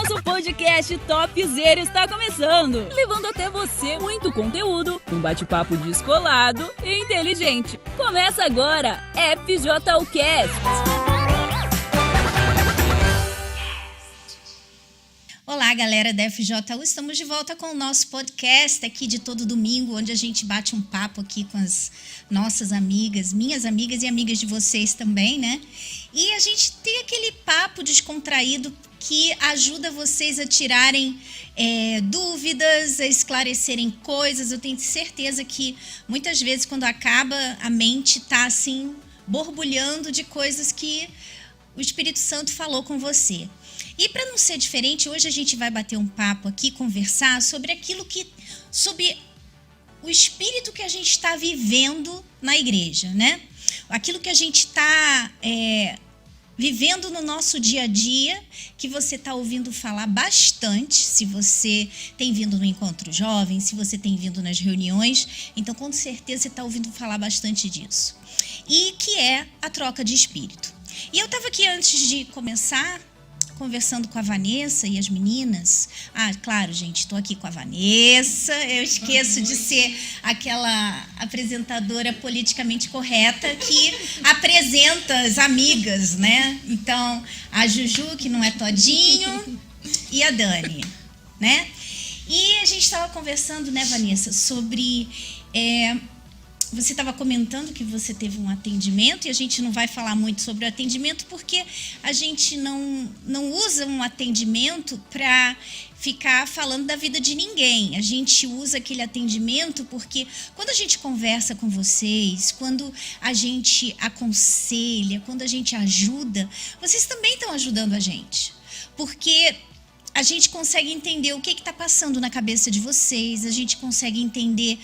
Nosso podcast Topzera está começando, levando até você muito conteúdo, um bate-papo descolado e inteligente. Começa agora, FJUcast. Olá, galera da FJU, estamos de volta com o nosso podcast aqui de todo domingo, onde a gente bate um papo aqui com as nossas amigas, minhas amigas e amigas de vocês também, né? E a gente tem aquele papo descontraído que ajuda vocês a tirarem dúvidas, a esclarecerem coisas. Eu tenho certeza que muitas vezes quando acaba a mente tá assim borbulhando de coisas que o Espírito Santo falou com você. E para não ser diferente, hoje a gente vai bater um papo aqui, conversar sobre sobre o espírito que a gente está vivendo na igreja, né? Aquilo que a gente está vivendo no nosso dia a dia, que você está ouvindo falar bastante, se você tem vindo no Encontro Jovem, se você tem vindo nas reuniões, então com certeza você está ouvindo falar bastante disso. E que é a troca de espírito. E eu estava aqui antes de começar conversando com a Vanessa e as meninas. Ah, claro, gente, estou aqui com a Vanessa. Eu esqueço de ser aquela apresentadora politicamente correta que apresenta as amigas, né? Então, a Juju, que não é todinho, e a Dani, né? E a gente estava conversando, né, Vanessa, sobre... Você estava comentando que você teve um atendimento, e a gente não vai falar muito sobre o atendimento porque a gente não usa um atendimento para ficar falando da vida de ninguém. A gente usa aquele atendimento porque quando a gente conversa com vocês, quando a gente aconselha, quando a gente ajuda, vocês também estão ajudando a gente. Porque a gente consegue entender o que está passando na cabeça de vocês, a gente consegue entender,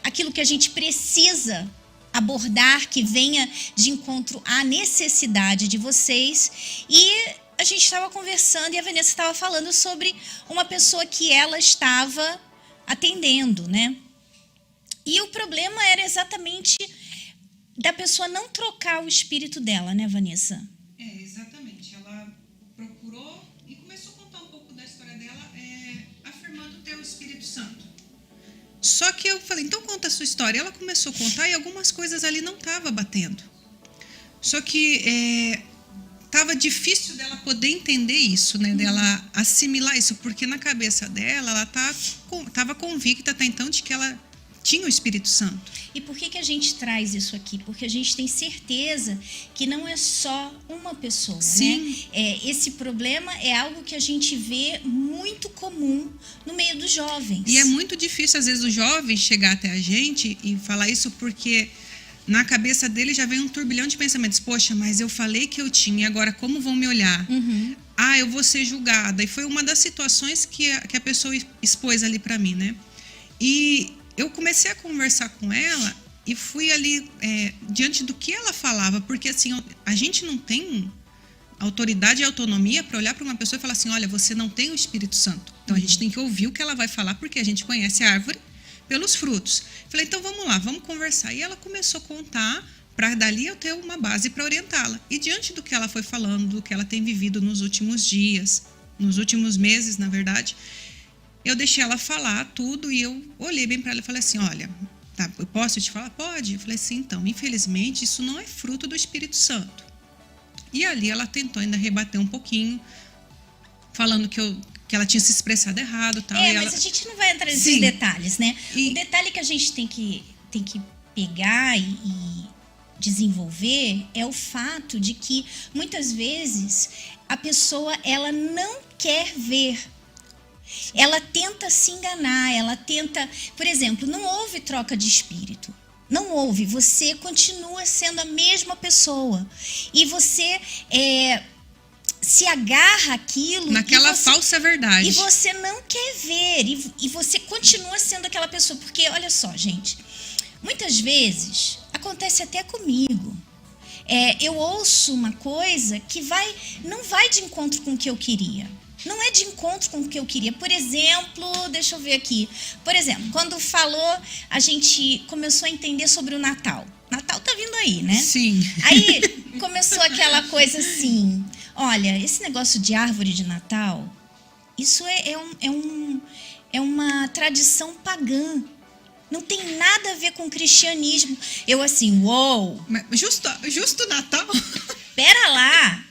aquilo que a gente precisa abordar, que venha de encontro à necessidade de vocês. E a gente estava conversando e a Vanessa estava falando sobre uma pessoa que ela estava atendendo, né? E o problema era exatamente da pessoa não trocar o espírito dela, né, Vanessa? Exatamente. Ela procurou e começou a contar um pouco da história dela, afirmando ter o Espírito Santo. Só que eu falei, então conta a sua história. Ela começou a contar e algumas coisas ali não estavam batendo. Só que estava difícil dela poder entender isso, né? Dela assimilar isso, porque na cabeça dela, ela estava convicta até então de que ela tinha o Espírito Santo. E por que a gente traz isso aqui? Porque a gente tem certeza que não é só uma pessoa, Sim. né? Esse problema é algo que a gente vê muito comum no meio dos jovens. E é muito difícil, às vezes, o jovem chegar até a gente e falar isso porque na cabeça dele já vem um turbilhão de pensamentos. Poxa, mas eu falei que eu tinha, e agora como vão me olhar? Uhum. Ah, eu vou ser julgada. E foi uma das situações que a pessoa expôs ali para mim, né? E eu comecei a conversar com ela e fui ali diante do que ela falava, porque assim, a gente não tem autoridade e autonomia para olhar para uma pessoa e falar assim, olha, você não tem o Espírito Santo. Então a gente tem que ouvir o que ela vai falar, porque a gente conhece a árvore pelos frutos. Falei, então vamos lá, vamos conversar. E ela começou a contar para dali eu ter uma base para orientá-la. E diante do que ela foi falando, do que ela tem vivido nos últimos dias, nos últimos meses, na verdade, eu deixei ela falar tudo e eu olhei bem para ela e falei assim, olha, tá, eu posso te falar? Pode. Eu falei assim, então, infelizmente, isso não é fruto do Espírito Santo. E ali ela tentou ainda rebater um pouquinho, falando que ela tinha se expressado errado. Tal, mas a gente não vai entrar nesses detalhes, né? O detalhe que a gente tem que pegar e desenvolver é o fato de que, muitas vezes, a pessoa ela não quer ver. Ela tenta se enganar, ela tenta... Por exemplo, não houve troca de espírito. Não houve. Você continua sendo a mesma pessoa. E você se agarra àquilo... Naquela falsa verdade. E você não quer ver. E você continua sendo aquela pessoa. Porque, olha só, gente. Muitas vezes, acontece até comigo. Eu ouço uma coisa que não vai de encontro com o que eu queria. Não é de encontro com o que eu queria. Por exemplo, deixa eu ver aqui. Por exemplo, quando falou, a gente começou a entender sobre o Natal. Natal tá vindo aí, né? Sim. Aí começou aquela coisa assim, Olha, esse negócio de árvore de Natal, isso é uma tradição pagã. Não tem nada a ver com cristianismo. Eu assim, uou. Mas justo Natal? Pera lá.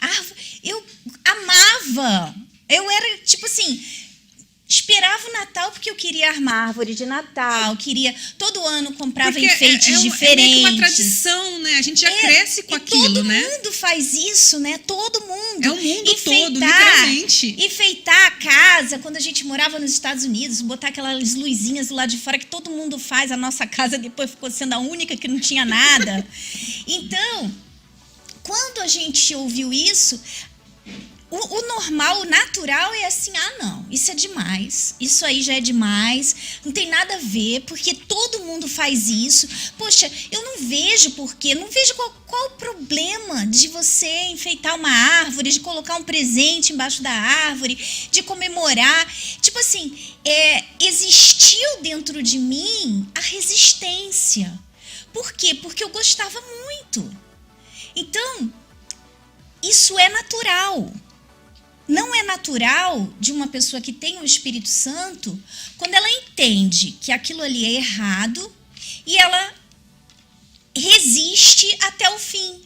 Eu amava. Eu era tipo assim, esperava o Natal porque eu queria armar árvore de Natal, todo ano comprava porque enfeites diferentes. É meio que uma tradição, né? A gente já cresce com aquilo, né? Todo mundo faz isso, né? Todo mundo. É o mundo todo, literalmente. Enfeitar a casa, quando a gente morava nos Estados Unidos, botar aquelas luzinhas do lado de fora que todo mundo faz. A nossa casa depois ficou sendo a única que não tinha nada. Então, quando a gente ouviu isso, o normal, o natural é assim, não, isso é demais, isso aí já é demais, não tem nada a ver, porque todo mundo faz isso. Poxa, eu não vejo porquê, não vejo qual o problema de você enfeitar uma árvore, de colocar um presente embaixo da árvore, de comemorar. Tipo assim, existiu dentro de mim a resistência. Por quê? Porque eu gostava muito. Então, isso é natural. Não é natural de uma pessoa que tem o Espírito Santo quando ela entende que aquilo ali é errado e ela resiste até o fim.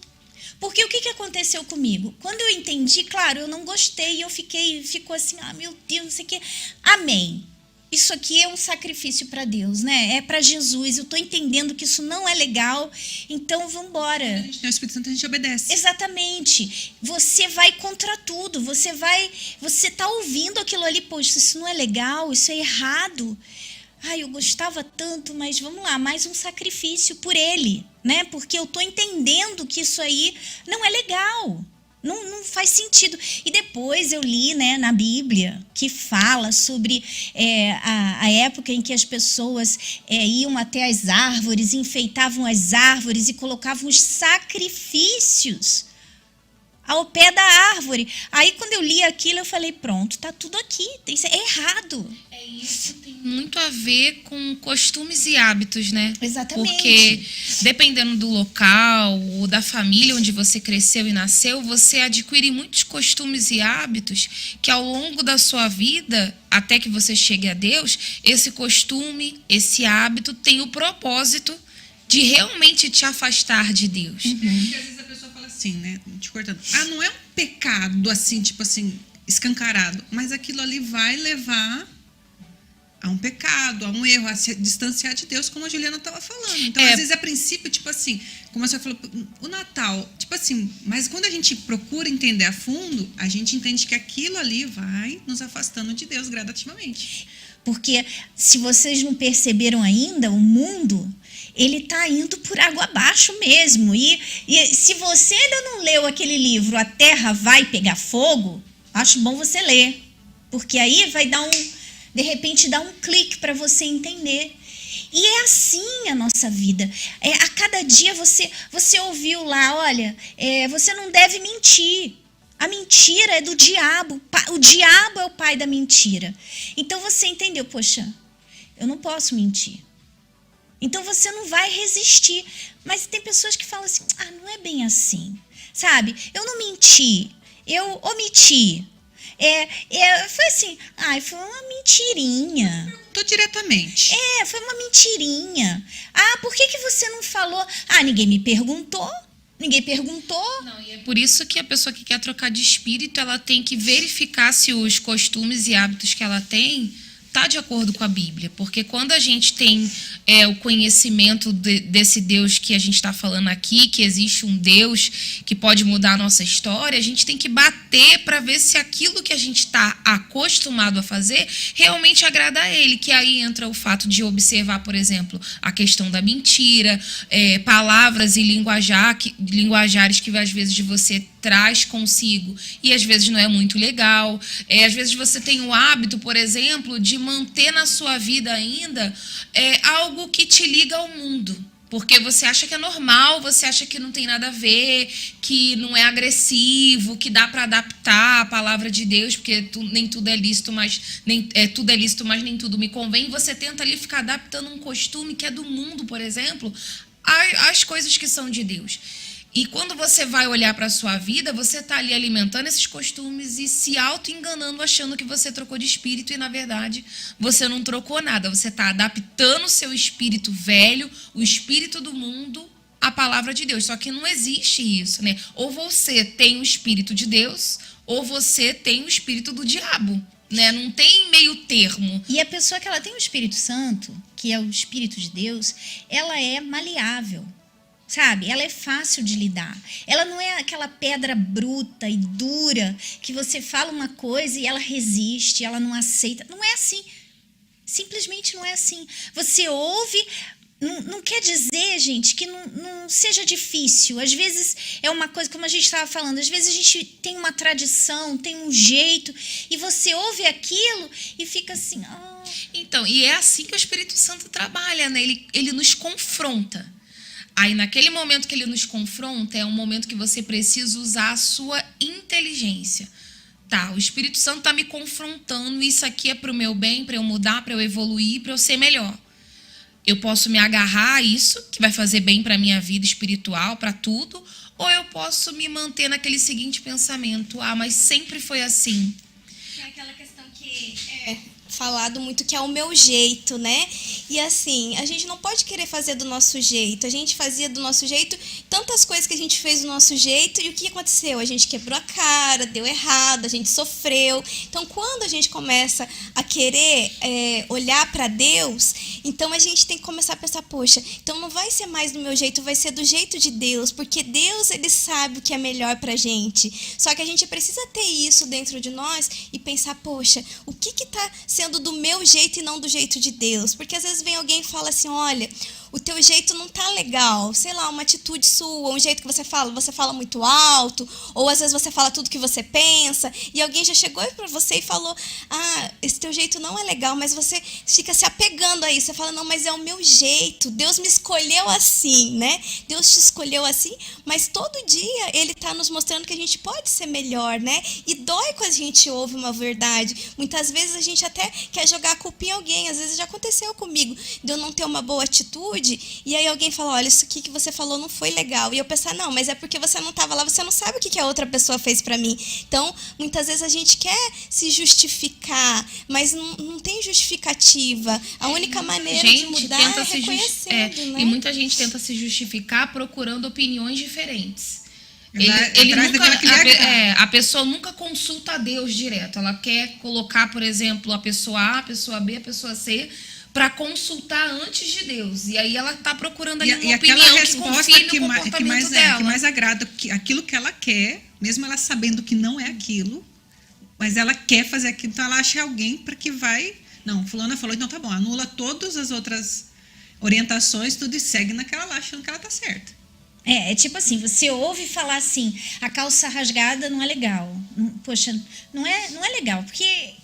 Porque o que aconteceu comigo? Quando eu entendi, claro, eu não gostei e ficou assim, meu Deus, não sei o quê. Amém. Isso aqui é um sacrifício para Deus, né? É para Jesus. Eu estou entendendo que isso não é legal, então vamos embora. Quando a gente tem o Espírito Santo, a gente obedece. Exatamente. Você vai contra tudo. Você está ouvindo aquilo ali, poxa, isso não é legal, isso é errado. Eu gostava tanto, mas vamos lá, mais um sacrifício por ele, né? Porque eu estou entendendo que isso aí não é legal. Não faz sentido. E depois eu li, né, na Bíblia, que fala sobre a época em que as pessoas iam até as árvores, enfeitavam as árvores e colocavam os sacrifícios ao pé da árvore. Aí, quando eu li aquilo, eu falei, pronto, tá tudo aqui, isso é errado. Isso tem muito a ver com costumes e hábitos, né? Exatamente. Porque dependendo do local ou da família onde você cresceu e nasceu, você adquire muitos costumes e hábitos que ao longo da sua vida, até que você chegue a Deus, esse costume, esse hábito tem o propósito de realmente te afastar de Deus. Porque às vezes a pessoa fala assim, né? Te cortando. Não é um pecado assim, tipo assim, escancarado, mas aquilo ali vai levar a um pecado, a um erro, a se distanciar de Deus, como a Juliana estava falando. Então, às vezes, a princípio, tipo assim, como a senhora falou, o Natal, tipo assim, mas quando a gente procura entender a fundo, a gente entende que aquilo ali vai nos afastando de Deus gradativamente. Porque, se vocês não perceberam ainda, o mundo, ele está indo por água abaixo mesmo. E se você ainda não leu aquele livro, A Terra Vai Pegar Fogo, acho bom você ler. Porque aí vai dar de repente dá um clique para você entender. E é assim a nossa vida. A cada dia você ouviu lá, olha, você não deve mentir. A mentira é do diabo. O diabo é o pai da mentira. Então você entendeu, poxa, eu não posso mentir. Então você não vai resistir. Mas tem pessoas que falam assim, não é bem assim. Sabe, eu não menti, eu omiti. Foi assim, foi uma mentirinha. Perguntou diretamente. Foi uma mentirinha. Por que você não falou? Ninguém me perguntou. Ninguém perguntou. Não, e é por isso que a pessoa que quer trocar de espírito, ela tem que verificar se os costumes e hábitos que ela tem está de acordo com a Bíblia. Porque quando a gente tem o conhecimento desse Deus que a gente está falando aqui, que existe um Deus que pode mudar a nossa história, a gente tem que bater para ver se aquilo que a gente está acostumado a fazer realmente agrada a Ele. Que aí entra o fato de observar, por exemplo, a questão da mentira, palavras e linguajares que às vezes você traz consigo e às vezes não é muito legal. Às vezes você tem o hábito, por exemplo, de manter na sua vida ainda algo que te liga ao mundo. Porque você acha que é normal, você acha que não tem nada a ver, que não é agressivo, que dá para adaptar a palavra de Deus, porque nem tudo é lícito, mas tudo é lícito, mas nem tudo me convém. Você tenta ali ficar adaptando um costume que é do mundo, por exemplo, às coisas que são de Deus. E quando você vai olhar para a sua vida, você está ali alimentando esses costumes e se auto-enganando, achando que você trocou de espírito e, na verdade, você não trocou nada. Você está adaptando o seu espírito velho, o espírito do mundo, à palavra de Deus. Só que não existe isso, né? Ou você tem o espírito de Deus, ou você tem o espírito do diabo, né? Não tem meio termo. E a pessoa que ela tem o Espírito Santo, que é o Espírito de Deus, ela é maleável. Sabe? Ela é fácil de lidar. Ela não é aquela pedra bruta e dura que você fala uma coisa e ela resiste, ela não aceita. Não é assim. Simplesmente não é assim. Você ouve, não quer dizer, gente, que não seja difícil. Às vezes é uma coisa, como a gente estava falando, às vezes a gente tem uma tradição, tem um jeito, e você ouve aquilo e fica assim... Oh. Então, e é assim que o Espírito Santo trabalha, né? Ele nos confronta. Aí, naquele momento que ele nos confronta, é um momento que você precisa usar a sua inteligência. Tá, o Espírito Santo está me confrontando, isso aqui é para o meu bem, para eu mudar, para eu evoluir, para eu ser melhor. Eu posso me agarrar a isso, que vai fazer bem para a minha vida espiritual, para tudo, ou eu posso me manter naquele seguinte pensamento, mas sempre foi assim. É aquela questão que é falado muito que é o meu jeito, né? E assim, a gente não pode querer fazer do nosso jeito. A gente fazia do nosso jeito tantas coisas que a gente fez do nosso jeito e o que aconteceu? A gente quebrou a cara, deu errado, a gente sofreu. Então, quando a gente começa a querer olhar para Deus, então a gente tem que começar a pensar, poxa, então não vai ser mais do meu jeito, vai ser do jeito de Deus, porque Deus, ele sabe o que é melhor pra gente. Só que a gente precisa ter isso dentro de nós e pensar, poxa, o que tá sendo do meu jeito e não do jeito de Deus? Porque às vezes vem alguém e fala assim, olha, o teu jeito não tá legal, sei lá, uma atitude sua, um jeito que você fala muito alto, ou às vezes você fala tudo que você pensa, e alguém já chegou para você e falou, esse teu jeito não é legal, mas você fica se apegando a isso, você fala, não, mas é o meu jeito, Deus me escolheu assim, né? Deus te escolheu assim, mas todo dia Ele tá nos mostrando que a gente pode ser melhor, né? E dói quando a gente ouve uma verdade. Muitas vezes a gente até quer jogar a culpa em alguém, às vezes já aconteceu comigo, de eu não ter uma boa atitude, e aí alguém fala, olha, isso aqui que você falou não foi legal. E eu pensar, não, mas é porque você não estava lá, você não sabe o que a outra pessoa fez para mim. Então, muitas vezes a gente quer se justificar, mas não tem justificativa. A única maneira de mudar é reconhecendo, né? E muita gente tenta se justificar procurando opiniões diferentes. A pessoa nunca consulta a Deus direto. Ela quer colocar, por exemplo, a pessoa A, a pessoa B, a pessoa C, para consultar antes de Deus. E aí ela está procurando ali uma opinião que confie no comportamento dela. Que mais agrada, aquilo que ela quer, mesmo ela sabendo que não é aquilo, mas ela quer fazer aquilo, então ela acha alguém para que vai... Não, fulana falou, então tá bom, anula todas as outras orientações, tudo e segue naquela lá, achando que ela tá certa. É tipo assim, você ouve falar assim, a calça rasgada não é legal. Poxa, não é legal, porque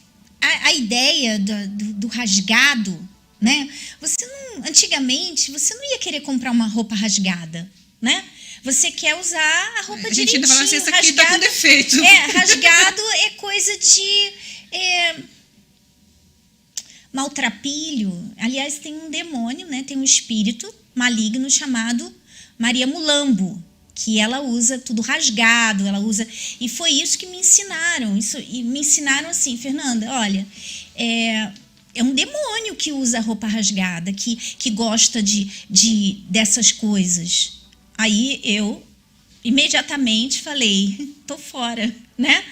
a ideia do rasgado, né? Antigamente, você não ia querer comprar uma roupa rasgada, né? Você quer usar a roupa direitinho. A gente ainda fala assim, essa aqui tá com defeito. Rasgado é coisa de maltrapilho. Aliás, tem um demônio, né? Tem um espírito maligno chamado Maria Mulambo, que ela usa tudo rasgado, ela usa... E foi isso que me ensinaram. E me ensinaram assim, Fernanda, olha, é um demônio que usa roupa rasgada, que gosta dessas coisas. Aí eu imediatamente falei, tô fora, né?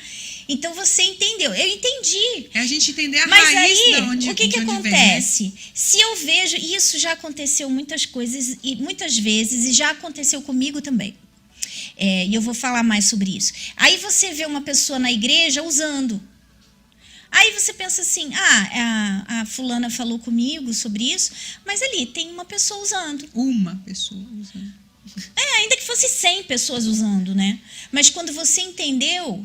Então você entendeu, eu entendi. É a gente entender a Mas raiz aí, de onde, o que acontece? Vem, né? Se eu vejo, e isso já aconteceu muitas vezes, e já aconteceu comigo também. E eu vou falar mais sobre isso. Aí você vê uma pessoa na igreja usando. Aí você pensa assim, a fulana falou comigo sobre isso, mas ali tem uma pessoa usando. Uma pessoa usando. Ainda que fosse 100 pessoas usando, né? Mas quando você entendeu...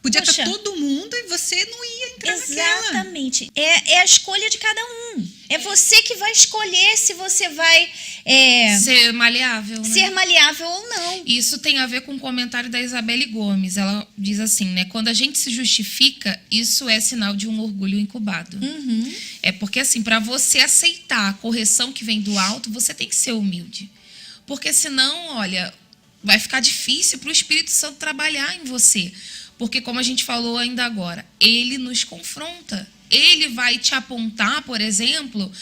Podia estar todo mundo e você não ia entrar naquela. Exatamente. É a escolha de cada um. É você que vai escolher se você vai... ser maleável, né? Ser maleável ou não. Isso tem a ver com o comentário da Isabelle Gomes. Ela diz assim, né? Quando a gente se justifica, isso é sinal de um orgulho incubado. Uhum. É porque, assim, para você aceitar a correção que vem do alto, você tem que ser humilde. Porque senão, olha... Vai ficar difícil para o Espírito Santo trabalhar em você. Porque, como a gente falou ainda agora, ele nos confronta. Ele vai te apontar, por exemplo,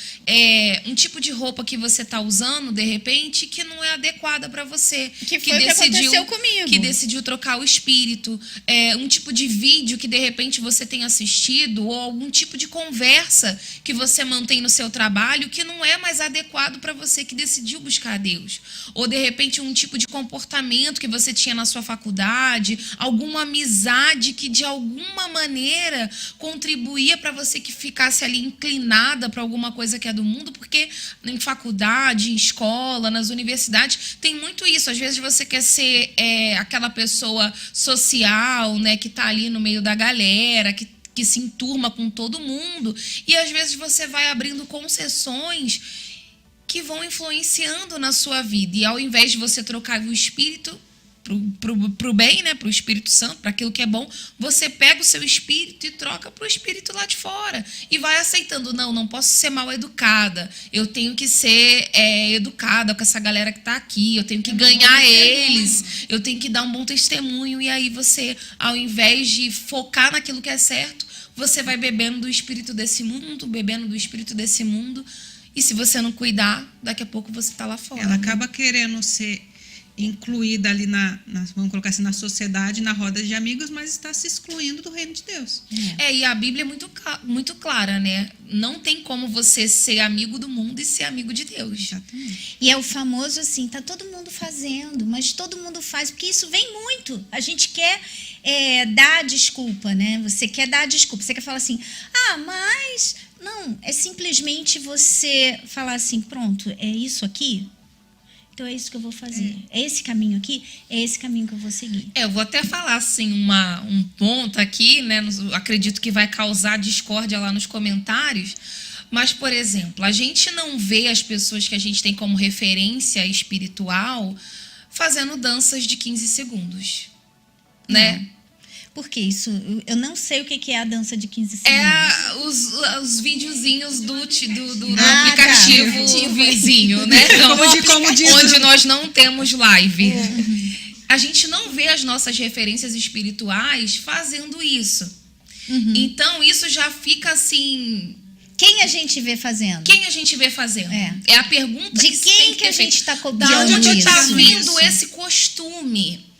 um tipo de roupa que você está usando, de repente, que não é adequada para você. Que foi o que aconteceu comigo. Que decidiu trocar o espírito. Um tipo de vídeo que, de repente, você tem assistido, ou algum tipo de conversa que você mantém no seu trabalho que não é mais adequado para você, que decidiu buscar a Deus. Ou, de repente, um tipo de comportamento que você tinha na sua faculdade, alguma amizade que, de alguma maneira, contribuía para você que ficasse ali inclinada para alguma coisa que é do mundo, porque em faculdade, em escola, nas universidades, tem muito isso. Às vezes você quer ser aquela pessoa social, né, que está ali no meio da galera, que se enturma com todo mundo, e às vezes você vai abrindo concessões que vão influenciando na sua vida, e ao invés de você trocar o espírito pro bem, né, pro Espírito Santo, para aquilo que é bom, você pega o seu espírito e troca pro espírito lá de fora e vai aceitando, não posso ser mal educada, eu tenho que ser educada com essa galera que está aqui, eu tenho que ganhar eles, eu tenho que dar um bom testemunho, e aí você, ao invés de focar naquilo que é certo, você vai bebendo do espírito desse mundo, e se você não cuidar, daqui a pouco você está lá fora. Ela acaba querendo ser incluída ali vamos colocar assim, na sociedade, na roda de amigos, mas está se excluindo do reino de Deus. E a Bíblia é muito clara, né? Não tem como você ser amigo do mundo e ser amigo de Deus. Exatamente. E é o famoso assim, tá todo mundo fazendo, mas todo mundo faz, porque isso vem muito. A gente quer dar desculpa, né? Você quer dar desculpa, você quer falar assim, mas... Não, é simplesmente você falar assim, pronto, é isso aqui? Então é isso que eu vou fazer. É esse caminho aqui? É esse caminho que eu vou seguir. Eu vou até falar assim um ponto aqui, né? Acredito que vai causar discórdia lá nos comentários. Mas, por exemplo, a gente não vê as pessoas que a gente tem como referência espiritual fazendo danças de 15 segunos, né? Por que isso? Eu não sei o que é a dança de 15 segundos. Os videozinhos do aplicativo vizinho, né? Onde nós não temos live. A gente não vê as nossas referências espirituais fazendo isso. Então, isso já fica assim... Quem a gente vê fazendo? É a pergunta de quem que a gente está copiando isso? Da onde está vindo esse costume?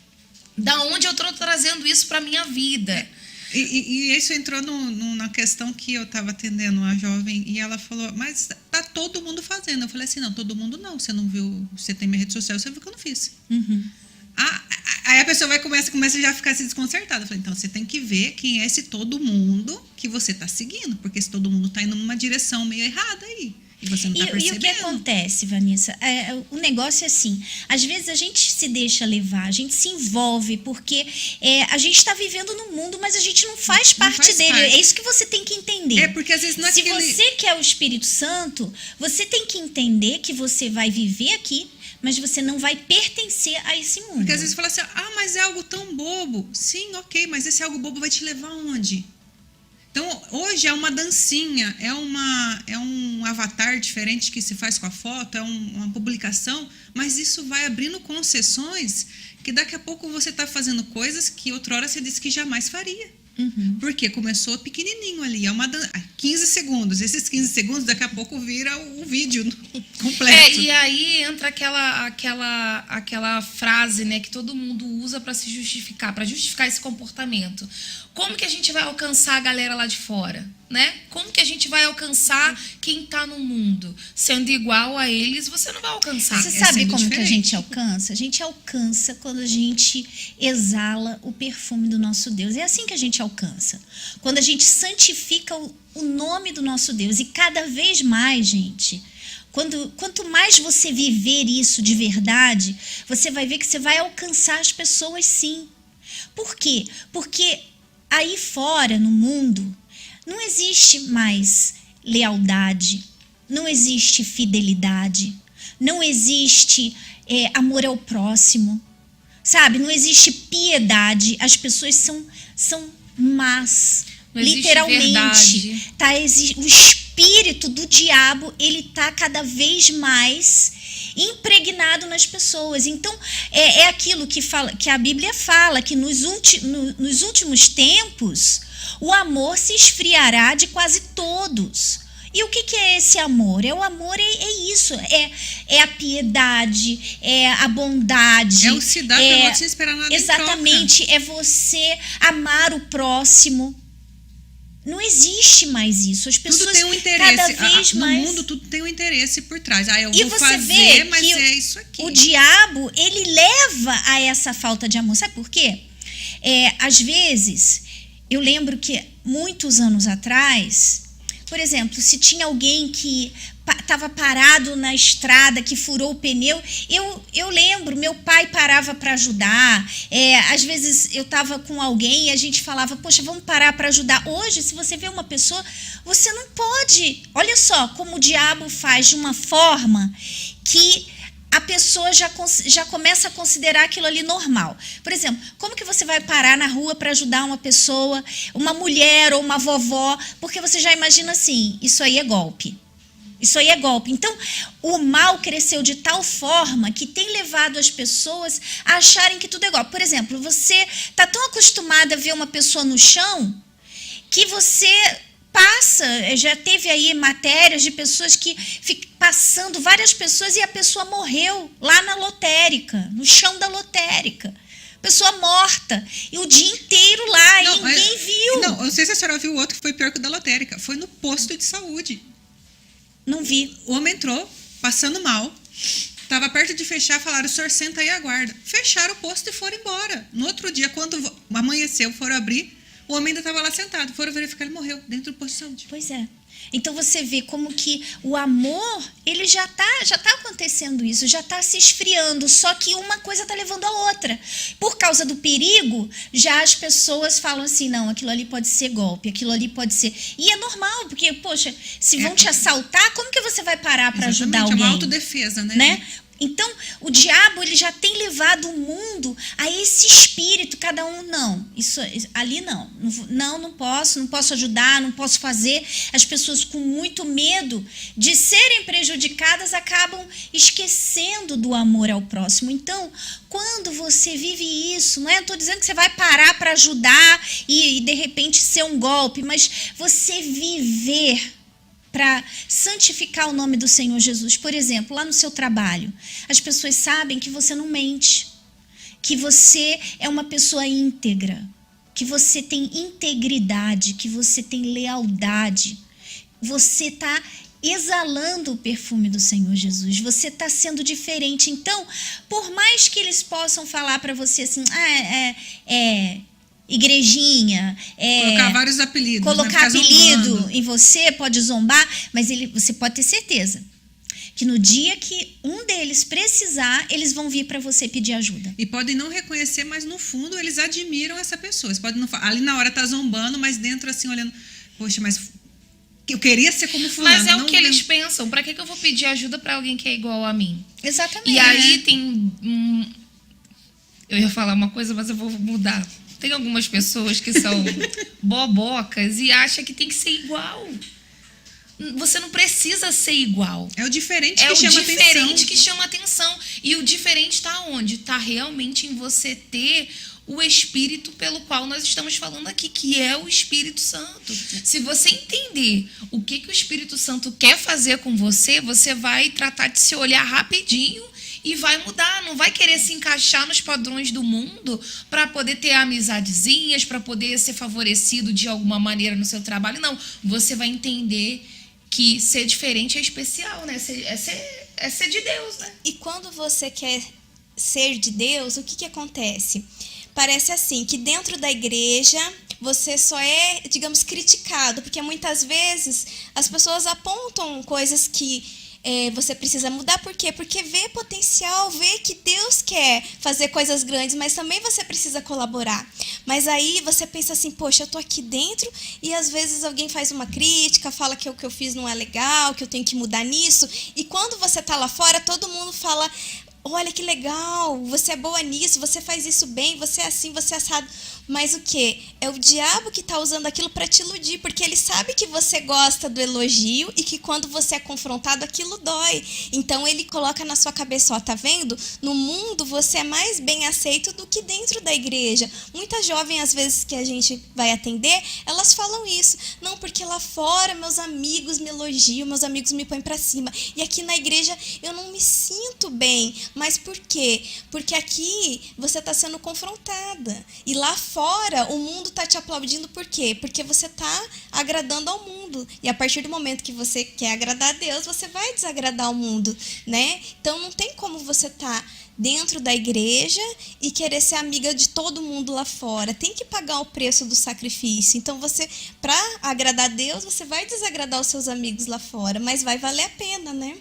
Da onde eu estou trazendo isso para a minha vida? E isso entrou na questão que eu estava atendendo uma jovem e ela falou, mas tá todo mundo fazendo. Eu falei assim, não, todo mundo não. Você não viu, você tem minha rede social, você viu que eu não fiz. Aí a pessoa começa já a ficar assim desconcertada. Eu falei, então você tem que ver quem é esse todo mundo que você está seguindo, porque esse todo mundo está indo numa direção meio errada aí. E você não está percebendo. E o que acontece, Vanessa? O negócio é assim, às vezes a gente se deixa levar, a gente se envolve, porque a gente está vivendo no mundo, mas a gente não faz parte dele. É isso que você tem que entender. Porque às vezes não é Se você quer o Espírito Santo, você tem que entender que você vai viver aqui, mas você não vai pertencer a esse mundo. Porque às vezes você fala assim, mas é algo tão bobo. Sim, ok, mas esse algo bobo vai te levar aonde? Então, hoje é uma dancinha, é um avatar diferente que se faz com a foto, é uma publicação, mas isso vai abrindo concessões que daqui a pouco você está fazendo coisas que outrora você disse que jamais faria. Porque começou pequenininho ali, 15 segundos. Esses 15 segundos daqui a pouco vira o vídeo completo. E aí entra aquela frase, né, que todo mundo usa para se justificar, para justificar esse comportamento. Como que a gente vai alcançar a galera lá de fora, né? Como que a gente vai alcançar quem está no mundo? Sendo igual a eles, você não vai alcançar. Você sabe como que a gente alcança? A gente alcança quando a gente exala o perfume do nosso Deus. É assim que a gente alcança. Quando a gente santifica o nome do nosso Deus. E cada vez mais, gente, quanto mais você viver isso de verdade, você vai ver que você vai alcançar as pessoas sim. Por quê? Porque aí fora, no mundo, não existe mais lealdade, não existe fidelidade, não existe amor ao próximo, sabe? Não existe piedade, as pessoas são más, não existe literalmente. O espírito do diabo, ele está cada vez mais impregnado nas pessoas. Então, é aquilo que a Bíblia fala, que nos últimos tempos, o amor se esfriará de quase todos. E o que é esse amor? O amor é isso, é a piedade, é a bondade. É o se dar pelo outro sem esperar nada exatamente, em troca. é você amar o próximo. Não existe mais isso. As pessoas tudo tem um interesse. Cada vez mais... No mundo tudo tem um interesse por trás. Eu e vou você fazer, vê mas que é isso aqui. O diabo, ele leva a essa falta de amor. Sabe por quê? Às vezes, eu lembro que muitos anos atrás, por exemplo, se tinha alguém que estava parado na estrada, que furou o pneu, eu lembro, meu pai parava para ajudar. Às vezes eu estava com alguém e a gente falava, poxa, vamos parar para ajudar. Hoje, se você vê uma pessoa, você não pode. Olha só como o diabo faz de uma forma que a pessoa já começa a considerar aquilo ali normal. Por exemplo, como que você vai parar na rua para ajudar uma pessoa, uma mulher ou uma vovó, porque você já imagina assim, isso aí é golpe. Isso aí é golpe. Então, o mal cresceu de tal forma que tem levado as pessoas a acharem que tudo é golpe. Por exemplo, você está tão acostumado a ver uma pessoa no chão que você passa, já teve aí matérias de pessoas que ficam passando várias pessoas e a pessoa morreu lá na lotérica, no chão da lotérica. Pessoa morta. E o dia inteiro lá, e ninguém viu. Não, eu não sei se a senhora viu o outro que foi pior que o da lotérica. Foi no posto de saúde. Não vi. O homem entrou, passando mal, estava perto de fechar, falaram, o senhor senta aí e aguarda. Fecharam o posto e foram embora. No outro dia, quando amanheceu, foram abrir, o homem ainda estava lá sentado. Foram verificar, ele morreu dentro do posto de saúde. Pois é. Então você vê como que o amor, ele já tá acontecendo isso, já está se esfriando, só que uma coisa está levando a outra. Por causa do perigo, já as pessoas falam assim, não, aquilo ali pode ser golpe, aquilo ali pode ser... E é normal, porque, poxa, se vão te assaltar, como que você vai parar para ajudar alguém? É uma autodefesa, né? Então, o diabo, ele já tem levado o mundo a esse espírito, cada um, não, isso ali não posso ajudar, não posso fazer. As pessoas com muito medo de serem prejudicadas acabam esquecendo do amor ao próximo. Então, quando você vive isso, não estou dizendo que você vai parar para ajudar e de repente ser um golpe, mas você viver para santificar o nome do Senhor Jesus. Por exemplo, lá no seu trabalho, as pessoas sabem que você não mente, que você é uma pessoa íntegra, que você tem integridade, que você tem lealdade. Você está exalando o perfume do Senhor Jesus. Você está sendo diferente. Então, por mais que eles possam falar para você assim, igrejinha, colocar vários apelidos, colocar apelido em você, pode zombar, mas você pode ter certeza que no dia que um deles precisar, eles vão vir para você pedir ajuda. E podem não reconhecer, mas no fundo eles admiram essa pessoa. Eles podem não, ali na hora tá zombando, mas dentro assim olhando, poxa, mas eu queria ser como fulano. Mas é o que eles pensam. Para que eu vou pedir ajuda para alguém que é igual a mim? Exatamente. E aí tem eu ia falar uma coisa, mas eu vou mudar. Tem algumas pessoas que são bobocas e acham que tem que ser igual. Você não precisa ser igual. É o diferente que chama atenção. É o diferente que chama atenção. E o diferente está onde? Está realmente em você ter o Espírito pelo qual nós estamos falando aqui, que é o Espírito Santo. Se você entender o que o Espírito Santo quer fazer com você, você vai tratar de se olhar rapidinho e vai mudar, não vai querer se encaixar nos padrões do mundo para poder ter amizadezinhas, para poder ser favorecido de alguma maneira no seu trabalho. Não, você vai entender que ser diferente é especial, né? É ser de Deus, né? E quando você quer ser de Deus, o que acontece? Parece assim, que dentro da igreja você só é, digamos, criticado, porque muitas vezes as pessoas apontam coisas que você precisa mudar. Por quê? Porque vê potencial, vê que Deus quer fazer coisas grandes, mas também você precisa colaborar. Mas aí você pensa assim, poxa, eu tô aqui dentro e às vezes alguém faz uma crítica, fala que o que eu fiz não é legal, que eu tenho que mudar nisso. E quando você tá lá fora, todo mundo fala olha que legal, você é boa nisso, você faz isso bem, você é assim, você é assado. Mas o quê? É o diabo que está usando aquilo para te iludir, porque ele sabe que você gosta do elogio e que quando você é confrontado, aquilo dói. Então ele coloca na sua cabeça, ó, tá vendo? No mundo você é mais bem aceito do que dentro da igreja. Muitas jovens, às vezes, que a gente vai atender, elas falam isso. Não, porque lá fora meus amigos me elogiam, meus amigos me põem para cima. E aqui na igreja eu não me sinto bem. Mas por quê? Porque aqui você está sendo confrontada. E lá fora, o mundo está te aplaudindo por quê? Porque você está agradando ao mundo. E a partir do momento que você quer agradar a Deus, você vai desagradar o mundo, né? Então, não tem como você estar dentro da igreja e querer ser amiga de todo mundo lá fora. Tem que pagar o preço do sacrifício. Então, você, para agradar a Deus, você vai desagradar os seus amigos lá fora, mas vai valer a pena, né?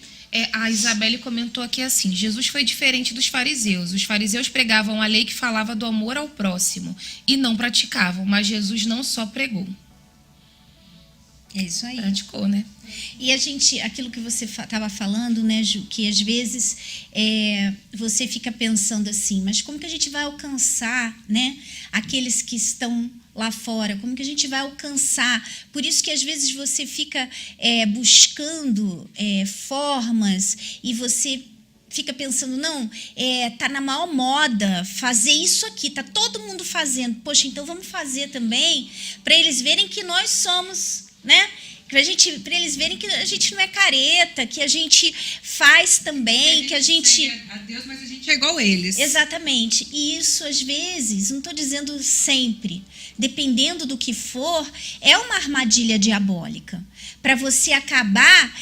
A Isabelle comentou aqui assim: Jesus foi diferente dos fariseus. Os fariseus pregavam a lei que falava do amor ao próximo e não praticavam, mas Jesus não só pregou. É isso aí. Praticou, né? E a gente, aquilo que você estava falando, né, Ju, que às vezes você fica pensando assim, mas como que a gente vai alcançar, né, aqueles que estão lá fora? Como que a gente vai alcançar? Por isso que às vezes você fica buscando formas e você fica pensando, não, tá na maior moda fazer isso aqui, tá todo mundo fazendo. Poxa, então vamos fazer também, para eles verem que nós somos, né? Para eles verem que a gente não é careta, que a gente faz também, que a gente... a Deus, mas a gente é igual a eles. Exatamente. E isso, às vezes, não estou dizendo sempre, dependendo do que for, é uma armadilha diabólica para você acabar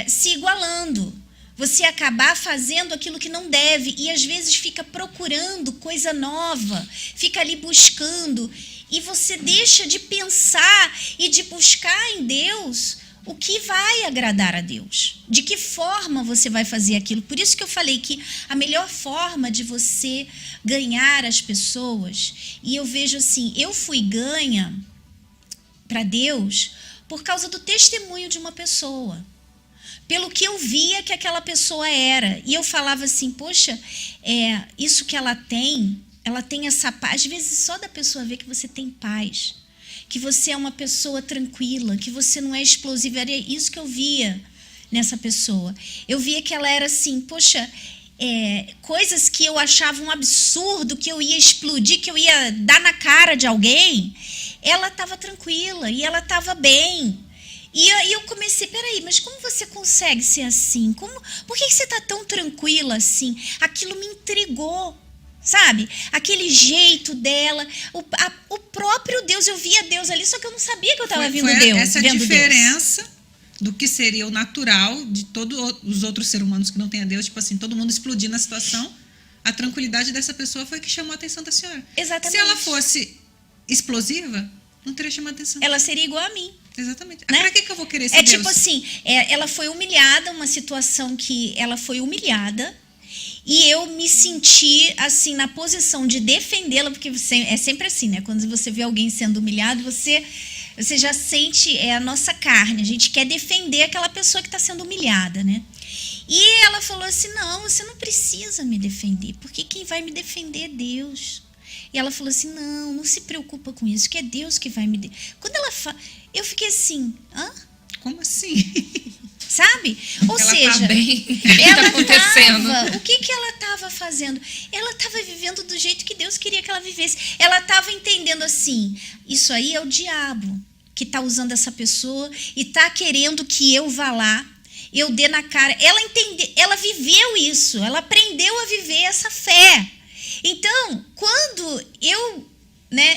se igualando. Você acabar fazendo aquilo que não deve e, às vezes, fica procurando coisa nova, fica ali buscando... E você deixa de pensar e de buscar em Deus o que vai agradar a Deus. De que forma você vai fazer aquilo. Por isso que eu falei que a melhor forma de você ganhar as pessoas... E eu vejo assim, eu fui ganha para Deus por causa do testemunho de uma pessoa. Pelo que eu via que aquela pessoa era. E eu falava assim, poxa, isso que ela tem essa paz. Às vezes só da pessoa ver que você tem paz, que você é uma pessoa tranquila, que você não é explosiva. Era isso que eu via nessa pessoa. Eu via que ela era assim, poxa, coisas que eu achava um absurdo, que eu ia explodir, que eu ia dar na cara de alguém, ela estava tranquila e ela estava bem. E eu comecei, peraí, mas como você consegue ser assim? Por que você está tão tranquila assim? Aquilo me intrigou. Sabe? Aquele jeito dela, o próprio Deus, eu via Deus ali, só que eu não sabia que eu estava vendo Deus. Essa diferença do que seria o natural de todos os outros seres humanos que não têm a Deus, tipo assim, todo mundo explodir na situação. A tranquilidade dessa pessoa foi que chamou a atenção da senhora. Exatamente. Se ela fosse explosiva, não teria chamado a atenção. Ela seria igual a mim. Exatamente. Né? Pra que eu vou querer ser Deus? Tipo assim, ela foi humilhada, uma situação que ela foi humilhada, e eu me senti, assim, na posição de defendê-la, porque é sempre assim, né? Quando você vê alguém sendo humilhado, você já sente, a nossa carne, a gente quer defender aquela pessoa que está sendo humilhada, né? E ela falou assim, não, você não precisa me defender, porque quem vai me defender é Deus. E ela falou assim, não se preocupa com isso, que é Deus que vai me defender. Quando ela fala, eu fiquei assim, hã? Como assim? Sabe? Ou ela seja, tá bem. ela O que tá acontecendo? o que ela estava fazendo? Ela estava vivendo do jeito que Deus queria que ela vivesse. Ela estava entendendo assim, isso aí é o diabo que está usando essa pessoa e está querendo que eu vá lá, eu dê na cara. Ela viveu isso, ela aprendeu a viver essa fé. Então, quando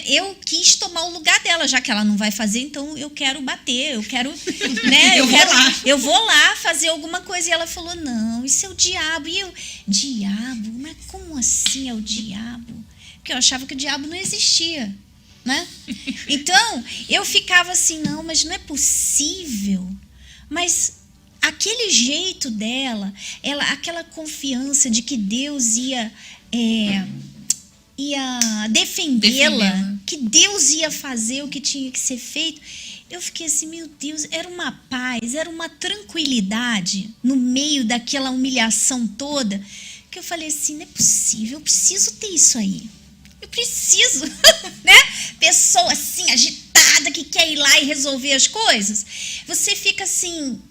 eu quis tomar o lugar dela, já que ela não vai fazer, então eu quero bater, eu quero, né? eu vou lá fazer alguma coisa. E ela falou, não, isso é o diabo. E eu, diabo? Mas como assim é o diabo? Porque eu achava que o diabo não existia, né? Então, eu ficava assim, não, mas não é possível. Mas aquele jeito dela, aquela confiança de que Deus ia defendê-la, que Deus ia fazer o que tinha que ser feito. Eu fiquei assim, meu Deus, era uma paz, era uma tranquilidade no meio daquela humilhação toda, que eu falei assim, não é possível, eu preciso ter isso aí. Eu preciso, né? Pessoa assim, agitada, que quer ir lá e resolver as coisas. Você fica assim,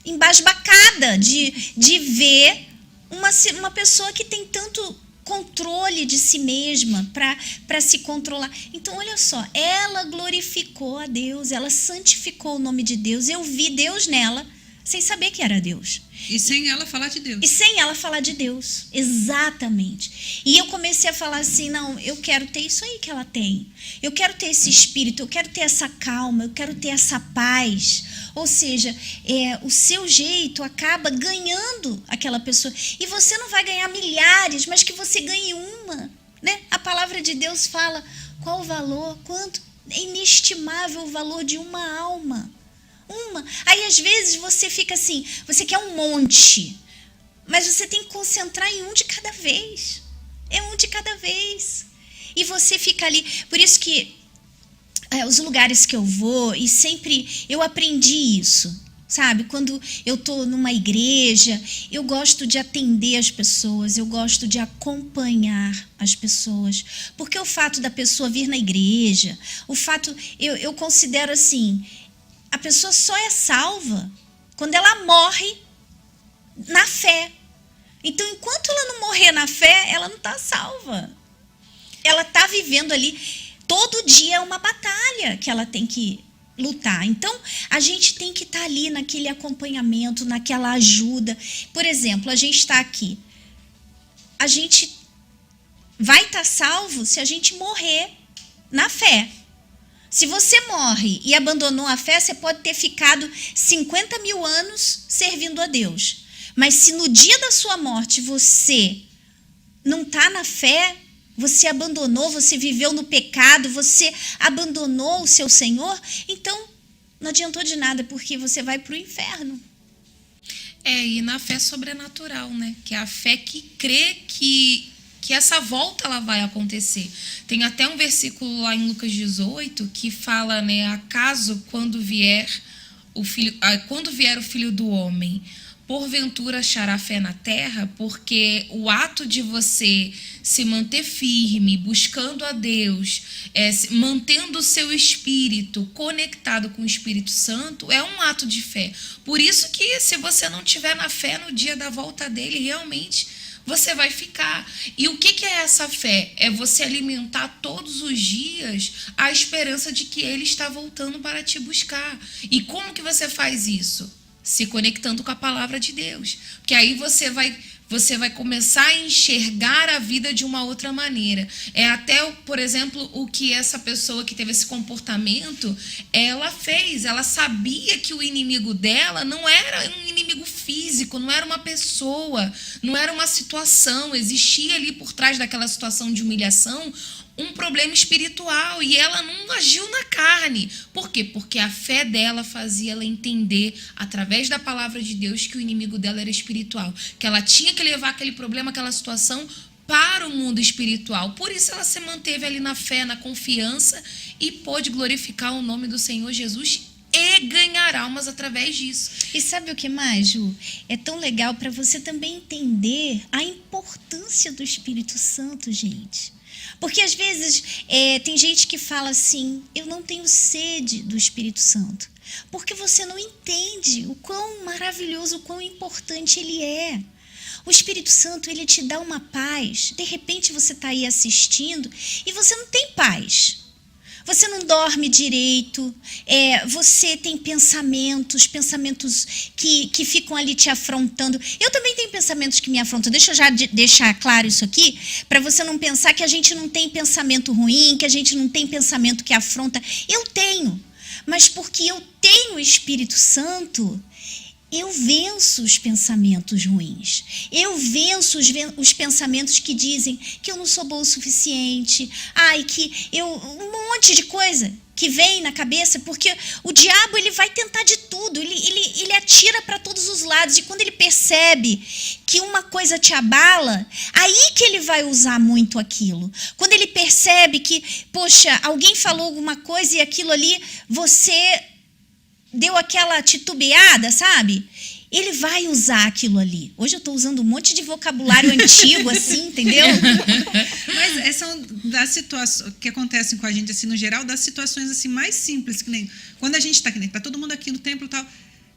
embasbacada de ver uma pessoa que tem tanto controle de si mesma para se controlar. Então, olha só, ela glorificou a Deus, ela santificou o nome de Deus. Eu vi Deus nela, sem saber que era Deus. E sem ela falar de Deus. E sem ela falar de Deus, exatamente. E eu comecei a falar assim, não, eu quero ter isso aí que ela tem. Eu quero ter esse espírito, eu quero ter essa calma, eu quero ter essa paz. Ou seja, o seu jeito acaba ganhando aquela pessoa. E você não vai ganhar milhares, mas que você ganhe uma, né? A palavra de Deus fala qual o valor, quanto é inestimável o valor de uma alma. Aí às vezes você fica assim, você quer um monte, mas você tem que concentrar em um de cada vez. É um de cada vez. E você fica ali. Por isso que os lugares que eu vou, e sempre eu aprendi isso, sabe? Quando eu estou numa igreja, eu gosto de atender as pessoas, eu gosto de acompanhar as pessoas. Porque o fato da pessoa vir na igreja, eu considero assim, a pessoa só é salva quando ela morre na fé. Então, enquanto ela não morrer na fé, ela não está salva. Ela está vivendo ali, todo dia é uma batalha que ela tem que lutar. Então, a gente tem que estar ali naquele acompanhamento, naquela ajuda. Por exemplo, a gente está aqui. A gente vai estar salvo se a gente morrer na fé. Se você morre e abandonou a fé, você pode ter ficado 50 mil anos servindo a Deus. Mas se no dia da sua morte você não está na fé, você abandonou, você viveu no pecado, você abandonou o seu Senhor, então não adiantou de nada, porque você vai para o inferno. E na fé sobrenatural, né? Que é a fé que crê que essa volta ela vai acontecer. Tem até um versículo lá em Lucas 18 que fala, né? Acaso quando vier o Filho do Homem, porventura achará fé na terra? Porque o ato de você se manter firme, buscando a Deus, mantendo o seu espírito conectado com o Espírito Santo, é um ato de fé. Por isso que se você não tiver na fé no dia da volta dele, realmente você vai ficar. E o que é essa fé? É você alimentar todos os dias a esperança de que ele está voltando para te buscar. E como que você faz isso? Se conectando com a palavra de Deus. Porque aí você vai começar a enxergar a vida de uma outra maneira. Até, por exemplo, o que essa pessoa que teve esse comportamento, ela fez. Ela sabia que o inimigo dela não era um inimigo físico, não era uma pessoa, não era uma situação. Existia ali por trás daquela situação de humilhação um problema espiritual, e ela não agiu na carne. Por quê? Porque a fé dela fazia ela entender, através da palavra de Deus, que o inimigo dela era espiritual, que ela tinha que levar aquele problema, aquela situação para o mundo espiritual. Por isso ela se manteve ali na fé, na confiança, e pôde glorificar o nome do Senhor Jesus e ganhar almas através disso. E sabe o que mais, Ju? É tão legal para você também entender a importância do Espírito Santo, gente. Porque às vezes tem gente que fala assim, eu não tenho sede do Espírito Santo. Porque você não entende o quão maravilhoso, o quão importante ele é. O Espírito Santo, ele te dá uma paz. De repente você está aí assistindo e você não tem paz. Você não dorme direito, você tem pensamentos que ficam ali te afrontando. Eu também tenho pensamentos que me afrontam. Deixa eu já deixar claro isso aqui, para você não pensar que a gente não tem pensamento ruim, que a gente não tem pensamento que afronta. Eu tenho, mas porque eu tenho o Espírito Santo, eu venço os pensamentos ruins. Eu venço os pensamentos que dizem que eu não sou boa o suficiente. Um monte de coisa que vem na cabeça, porque o diabo ele vai tentar de tudo. Ele atira para todos os lados. E quando ele percebe que uma coisa te abala, aí que ele vai usar muito aquilo. Quando ele percebe que, poxa, alguém falou alguma coisa e aquilo ali, você deu aquela titubeada, sabe? ele vai usar aquilo ali. Hoje eu estou usando um monte de vocabulário antigo, assim, entendeu? Mas são das situações que acontecem com a gente, assim, no geral, das situações assim, mais simples, que nem quando a gente está, que nem tá todo mundo aqui no templo e tal.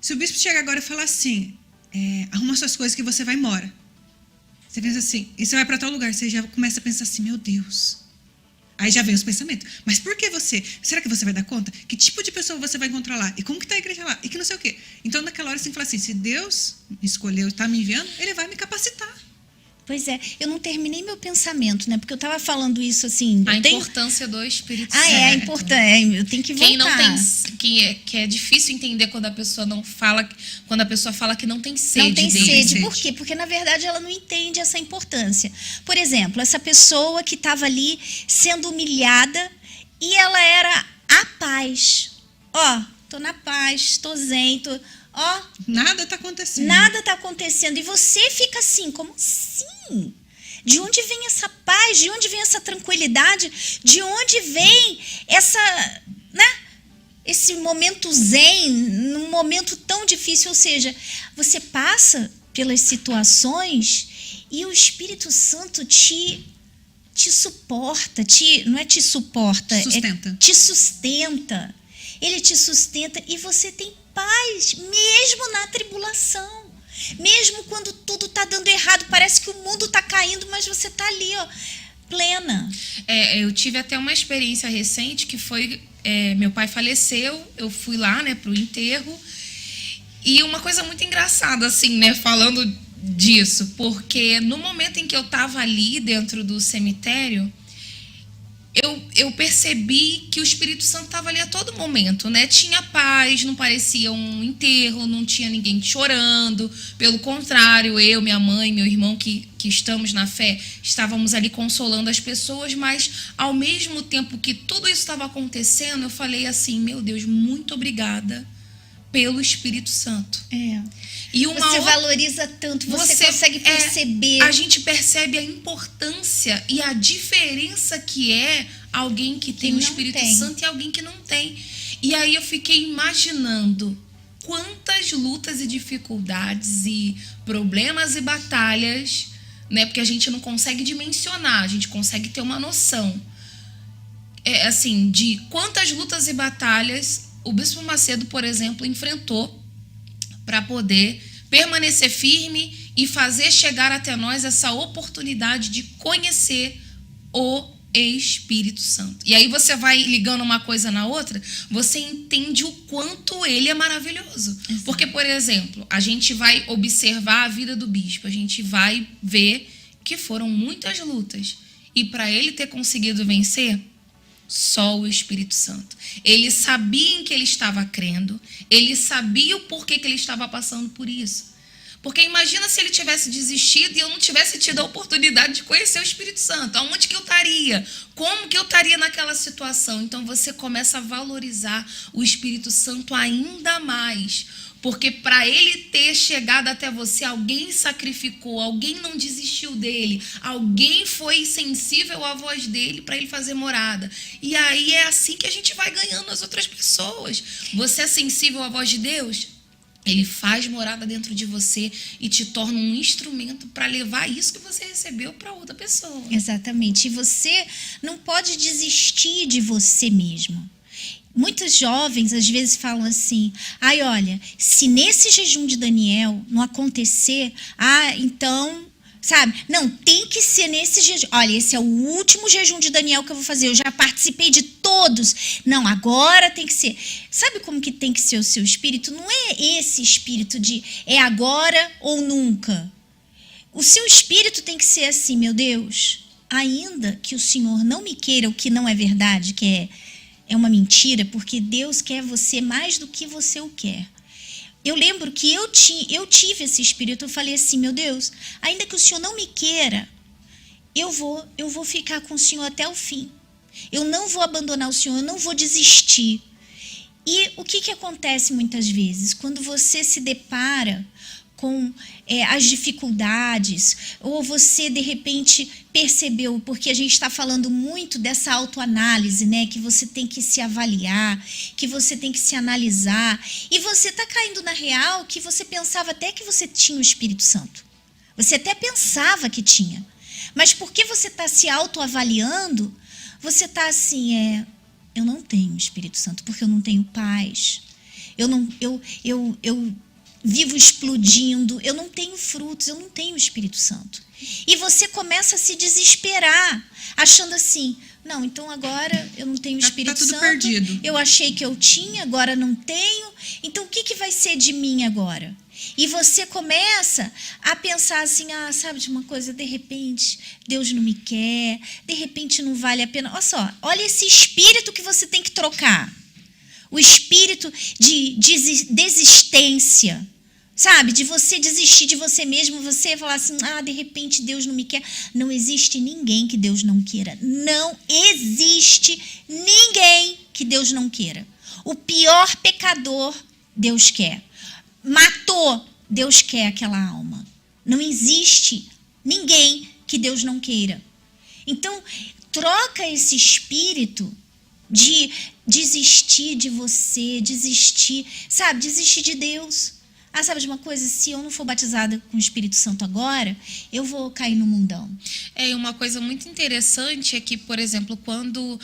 Se o bispo chegar agora e falar assim, arruma suas coisas que você vai embora. Você pensa assim, e você vai para tal lugar, você já começa a pensar assim, meu Deus. Aí já vem os pensamentos. Mas por que você? Será que você vai dar conta? Que tipo de pessoa você vai encontrar lá? E como que está a igreja lá? E que não sei o quê. Então, naquela hora, você tem que falar assim, se Deus me escolheu e está me enviando, Ele vai me capacitar. Pois é, eu não terminei meu pensamento, né? Porque eu estava falando isso assim... A importância do Espírito Santo. É importante, eu tenho que voltar. Quem não tem... Que é difícil entender quando a pessoa não fala... Quando a pessoa fala que não tem sede. Não tem dele. sede. Por quê? Porque, na verdade, ela não entende essa importância. Por exemplo, essa pessoa que estava ali sendo humilhada e ela era a paz. Tô na paz, tô zen, Nada está acontecendo. Nada está acontecendo. E você fica assim, como assim? De onde vem essa paz? De onde vem essa tranquilidade? De onde vem esse momento zen, num momento tão difícil? Ou seja, você passa pelas situações e o Espírito Santo te suporta, não é te suporta, Sustenta. Te sustenta. Ele te sustenta e você tem paz, mesmo na tribulação. Mesmo quando tudo está dando errado, parece que o mundo está caindo, mas você está ali, plena. Eu tive até uma experiência recente que foi... meu pai faleceu, eu fui lá, né, pro enterro. E uma coisa muito engraçada, assim, né, falando disso, porque no momento em que eu estava ali dentro do cemitério, eu percebi que o Espírito Santo estava ali a todo momento, né? Tinha paz, não parecia um enterro, não tinha ninguém chorando. Pelo contrário, eu, minha mãe, meu irmão, que estamos na fé, estávamos ali consolando as pessoas, mas ao mesmo tempo que tudo isso estava acontecendo, eu falei assim, meu Deus, muito obrigada pelo Espírito Santo. E você valoriza tanto, você consegue perceber. A gente percebe a importância e a diferença que é alguém que tem o Espírito Santo e alguém que não tem. E aí eu fiquei imaginando quantas lutas e dificuldades e problemas e batalhas, né? Porque a gente não consegue dimensionar, a gente consegue ter uma noção. Assim, de quantas lutas e batalhas o Bispo Macedo, por exemplo, enfrentou para poder permanecer firme e fazer chegar até nós essa oportunidade de conhecer o Espírito Santo. E aí você vai ligando uma coisa na outra, você entende o quanto ele é maravilhoso. Exato. Porque, por exemplo, a gente vai observar a vida do bispo, a gente vai ver que foram muitas lutas. E para ele ter conseguido vencer, só o Espírito Santo. Ele sabia em que ele estava crendo, ele sabia o porquê que ele estava passando por isso. Porque imagina se ele tivesse desistido e eu não tivesse tido a oportunidade de conhecer o Espírito Santo. Aonde que eu estaria? Como que eu estaria naquela situação? Então você começa a valorizar o Espírito Santo ainda mais. Porque para ele ter chegado até você, alguém sacrificou, alguém não desistiu dele, alguém foi sensível à voz dele para ele fazer morada. E aí é assim que a gente vai ganhando as outras pessoas. Você é sensível à voz de Deus? Ele faz morada dentro de você e te torna um instrumento para levar isso que você recebeu para outra pessoa. Exatamente. E você não pode desistir de você mesmo. Muitos jovens às vezes falam assim, olha, se nesse jejum de Daniel não acontecer, então, sabe? Não, tem que ser nesse jejum. Olha, esse é o último jejum de Daniel que eu vou fazer, eu já participei de todos. Não, agora tem que ser. Sabe como que tem que ser o seu espírito? Não é esse espírito de é agora ou nunca. O seu espírito tem que ser assim, meu Deus, ainda que o Senhor não me queira o que não é verdade, que é uma mentira, porque Deus quer você mais do que você o quer. Eu lembro que eu tive esse espírito, eu falei assim, meu Deus, ainda que o Senhor não me queira, eu vou ficar com o Senhor até o fim. Eu não vou abandonar o Senhor, eu não vou desistir. E o que acontece muitas vezes? Quando você se depara com as dificuldades, ou você de repente percebeu, porque a gente está falando muito dessa autoanálise, né? Que você tem que se avaliar, que você tem que se analisar, e você está caindo na real que você pensava até que você tinha o Espírito Santo. Você até pensava que tinha, mas porque você está se autoavaliando, você está assim, eu não tenho o Espírito Santo, porque eu não tenho paz, eu vivo explodindo, eu não tenho frutos, eu não tenho o Espírito Santo. E você começa a se desesperar, achando assim, não, então agora eu não tenho o Espírito tudo Santo, perdido. Eu achei que eu tinha, agora não tenho, então o que vai ser de mim agora? E você começa a pensar assim, sabe de uma coisa, de repente Deus não me quer, de repente não vale a pena. Olha só, olha esse espírito que você tem que trocar. O espírito de desistência, sabe? De você desistir de você mesmo, você falar assim, de repente Deus não me quer. Não existe ninguém que Deus não queira. Não existe ninguém que Deus não queira. O pior pecador, Deus quer. Matou, Deus quer aquela alma. Não existe ninguém que Deus não queira. Então, troca esse espírito de desistir de você, desistir de Deus. Sabe de uma coisa? Se eu não for batizada com o Espírito Santo agora, eu vou cair no mundão. E uma coisa muito interessante é que, por exemplo, quando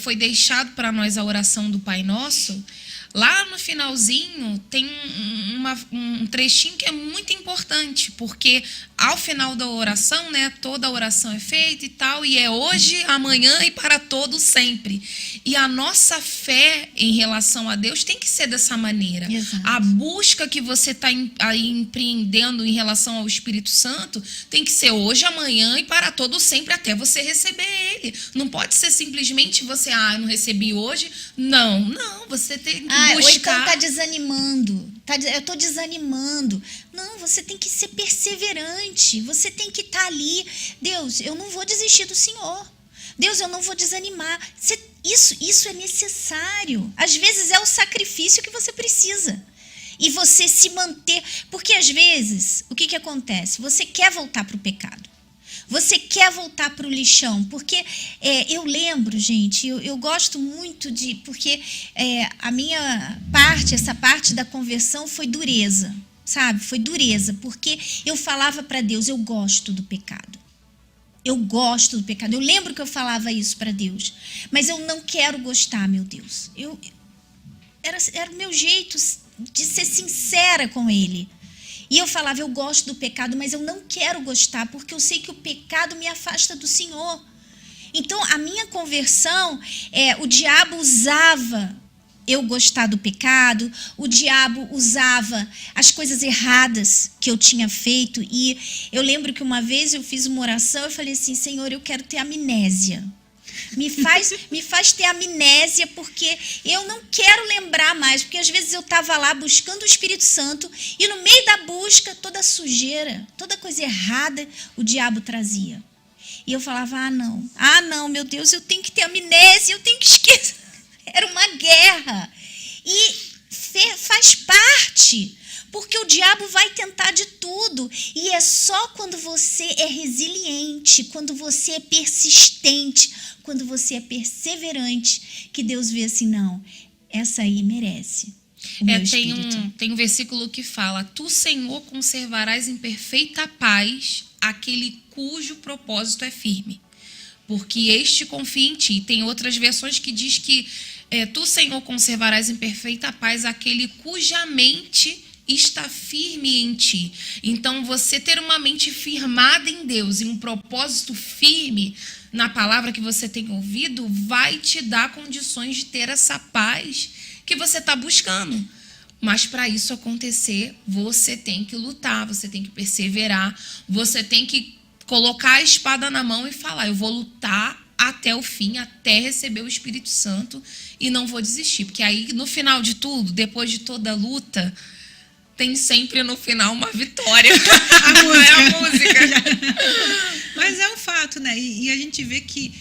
foi deixado para nós a oração do Pai Nosso, lá no finalzinho tem um trechinho que é muito importante, porque ao final da oração, né, toda a oração é feita e tal, e é hoje, amanhã e para todo sempre. E a nossa fé em relação a Deus tem que ser dessa maneira. Exato. A busca que você está aí empreendendo em relação ao Espírito Santo tem que ser hoje, amanhã e para todo sempre, até você receber ele. Não pode ser simplesmente você, eu não recebi hoje. Não, você tem que buscar. Ou então está desanimando. Eu estou desanimando. Não, você tem que ser perseverante. Você tem que estar ali. Deus, eu não vou desistir do Senhor. Deus, eu não vou desanimar. Isso é necessário. Às vezes é o sacrifício que você precisa. E você se manter. Porque às vezes, o que acontece? Você quer voltar para o pecado. Você quer voltar para o lixão, porque eu lembro, gente, eu gosto muito porque a minha parte, essa parte da conversão foi dureza, sabe? Foi dureza, porque eu falava para Deus, eu gosto do pecado. Eu gosto do pecado. Eu lembro que eu falava isso para Deus, mas eu não quero gostar, meu Deus. Era o meu jeito de ser sincera com Ele. E eu falava, eu gosto do pecado, mas eu não quero gostar, porque eu sei que o pecado me afasta do Senhor. Então, a minha conversão, o diabo usava eu gostar do pecado, o diabo usava as coisas erradas que eu tinha feito. E eu lembro que uma vez eu fiz uma oração, eu falei assim, Senhor, eu quero ter amnésia. Me faz ter amnésia, porque eu não quero lembrar mais, porque às vezes eu estava lá buscando o Espírito Santo e no meio da busca, toda sujeira, toda coisa errada, o diabo trazia. E eu falava, não, meu Deus, eu tenho que ter amnésia, eu tenho que esquecer. Era uma guerra. E faz parte, porque o diabo vai tentar de tudo. E é só quando você é resiliente, quando você é persistente, quando você é perseverante, que Deus vê assim, não, essa aí merece o meu espírito. Tem um versículo que fala, tu, Senhor, conservarás em perfeita paz aquele cujo propósito é firme, porque este confia em ti. Tem outras versões que diz que tu, Senhor, conservarás em perfeita paz aquele cuja mente está firme em ti. Então, você ter uma mente firmada em Deus e um propósito firme na palavra que você tem ouvido vai te dar condições de ter essa paz que você está buscando. Mas para isso acontecer, você tem que lutar, você tem que perseverar, você tem que colocar a espada na mão e falar, eu vou lutar até o fim, até receber o Espírito Santo e não vou desistir. Porque aí, no final de tudo, depois de toda a luta, tem sempre no final uma vitória. A música. Mas é um fato, né? E a gente vê que,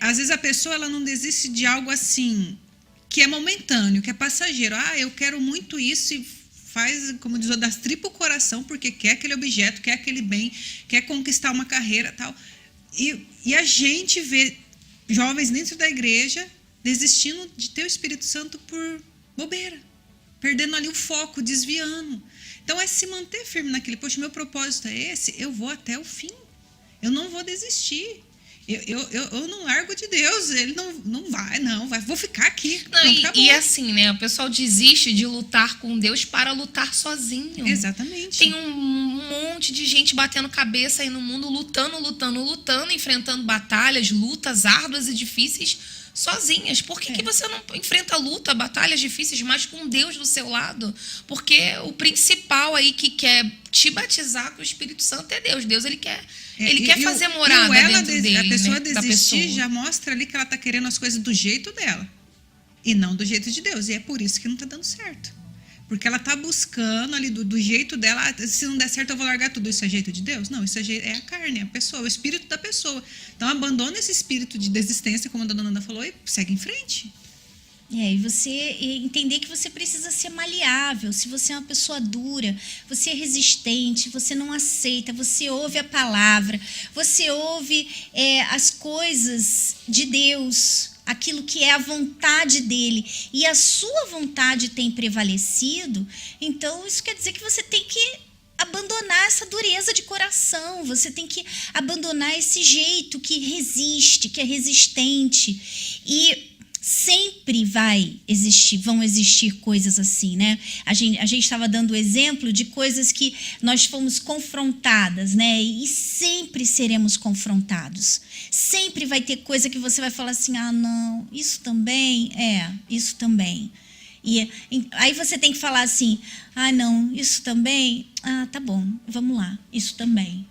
às vezes, a pessoa ela não desiste de algo assim, que é momentâneo, que é passageiro. Eu quero muito isso e faz, como diz, das tripas o coração, porque quer aquele objeto, quer aquele bem, quer conquistar uma carreira e tal. E a gente vê jovens dentro da igreja desistindo de ter o Espírito Santo por bobeira, perdendo ali o foco, desviando. Então é se manter firme naquele, poxa, meu propósito é esse, eu vou até o fim, eu não vou desistir. Eu não largo de Deus, ele não vai, vou ficar aqui. Não, e assim, né? O pessoal desiste de lutar com Deus para lutar sozinho. Exatamente. Tem um monte de gente batendo cabeça aí no mundo, lutando, enfrentando batalhas, lutas árduas e difíceis sozinhas. Por que você não enfrenta batalhas difíceis, mas com Deus do seu lado? Porque o principal aí que quer te batizar com o Espírito Santo é Deus. Deus, ele quer fazer morada dentro dele. A pessoa né, desistir já mostra ali que ela está querendo as coisas do jeito dela e não do jeito de Deus. E é por isso que não está dando certo. Porque ela está buscando ali do jeito dela. Se não der certo, eu vou largar tudo. Isso é jeito de Deus? Não, isso é a carne, é a pessoa, o espírito da pessoa. Então, abandona esse espírito de desistência, como a dona Nanda falou, e segue em frente. E você entender que você precisa ser maleável. Se você é uma pessoa dura, você é resistente, você não aceita, você ouve a palavra, você ouve as coisas de Deus, aquilo que é a vontade dele, e a sua vontade tem prevalecido, então isso quer dizer que você tem que abandonar essa dureza de coração, você tem que abandonar esse jeito que resiste, que é resistente. E sempre vão existir coisas assim, né? A gente estava dando exemplo de coisas que nós fomos confrontadas, né? E sempre seremos confrontados. Sempre vai ter coisa que você vai falar assim, não, isso também, isso também. E aí você tem que falar assim, não, isso também, tá bom, vamos lá, isso também.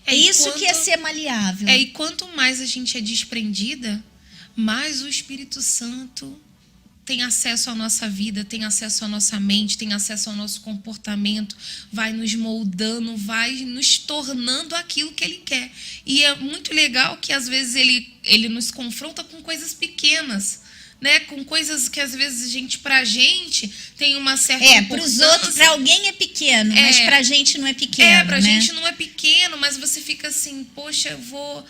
Que é ser maleável. E quanto mais a gente é desprendida, mais o Espírito Santo tem acesso à nossa vida, tem acesso à nossa mente, tem acesso ao nosso comportamento, vai nos moldando, vai nos tornando aquilo que ele quer. E é muito legal que às vezes ele nos confronta com coisas pequenas, né? Com coisas que às vezes pra gente tem uma certa importância. Pros outros, pra alguém é pequeno, mas pra gente não é pequeno. Pra gente não é pequeno, mas você fica assim, poxa, eu vou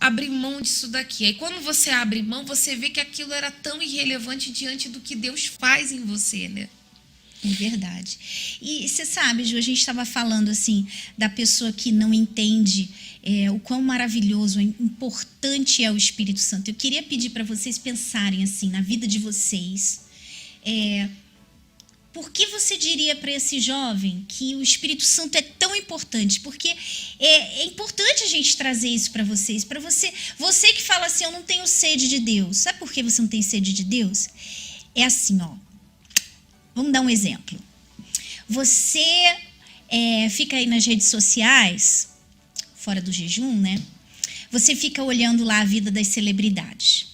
abrir mão disso daqui. Aí quando você abre mão, você vê que aquilo era tão irrelevante diante do que Deus faz em você, né? É verdade. E você sabe, Ju, a gente estava falando assim da pessoa que não entende o quão maravilhoso, importante é o Espírito Santo. Eu queria pedir para vocês pensarem assim na vida de vocês. Por que você diria para esse jovem que o Espírito Santo é tão importante? Porque é importante a gente trazer isso para vocês. Para você que fala assim, eu não tenho sede de Deus. Sabe por que você não tem sede de Deus? É assim, vamos dar um exemplo. Você fica aí nas redes sociais, fora do jejum, né? Você fica olhando lá a vida das celebridades.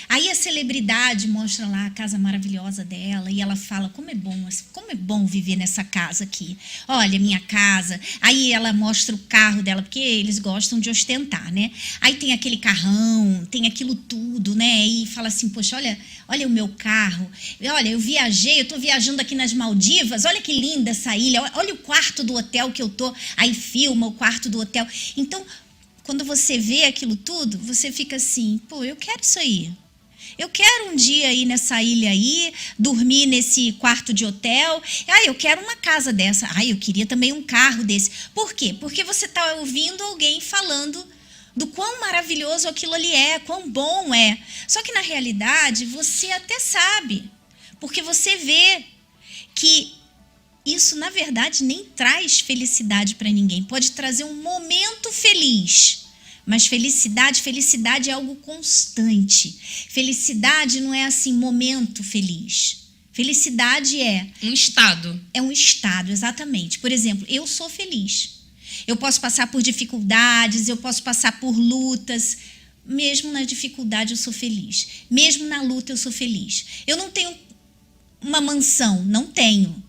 Aí a celebridade mostra lá a casa maravilhosa dela e ela fala, como é bom viver nessa casa aqui. Olha, minha casa. Aí ela mostra o carro dela, porque eles gostam de ostentar, né? Aí tem aquele carrão, tem aquilo tudo, né? E fala assim, poxa, olha o meu carro. Olha, eu tô viajando aqui nas Maldivas, olha que linda essa ilha. Olha o quarto do hotel que eu tô. Aí filma o quarto do hotel. Então, quando você vê aquilo tudo, você fica assim, eu quero isso aí. Eu quero um dia ir nessa ilha aí, dormir nesse quarto de hotel. Eu quero uma casa dessa. Eu queria também um carro desse. Por quê? Porque você está ouvindo alguém falando do quão maravilhoso aquilo ali é, quão bom é. Só que, na realidade, você até sabe. Porque você vê que isso, na verdade, nem traz felicidade para ninguém. Pode trazer um momento feliz. Mas felicidade é algo constante. Felicidade não é assim, momento feliz. Felicidade é um estado. É um estado, exatamente. Por exemplo, eu sou feliz. Eu posso passar por dificuldades, eu posso passar por lutas. Mesmo na dificuldade eu sou feliz. Mesmo na luta eu sou feliz. Eu não tenho uma mansão, não tenho.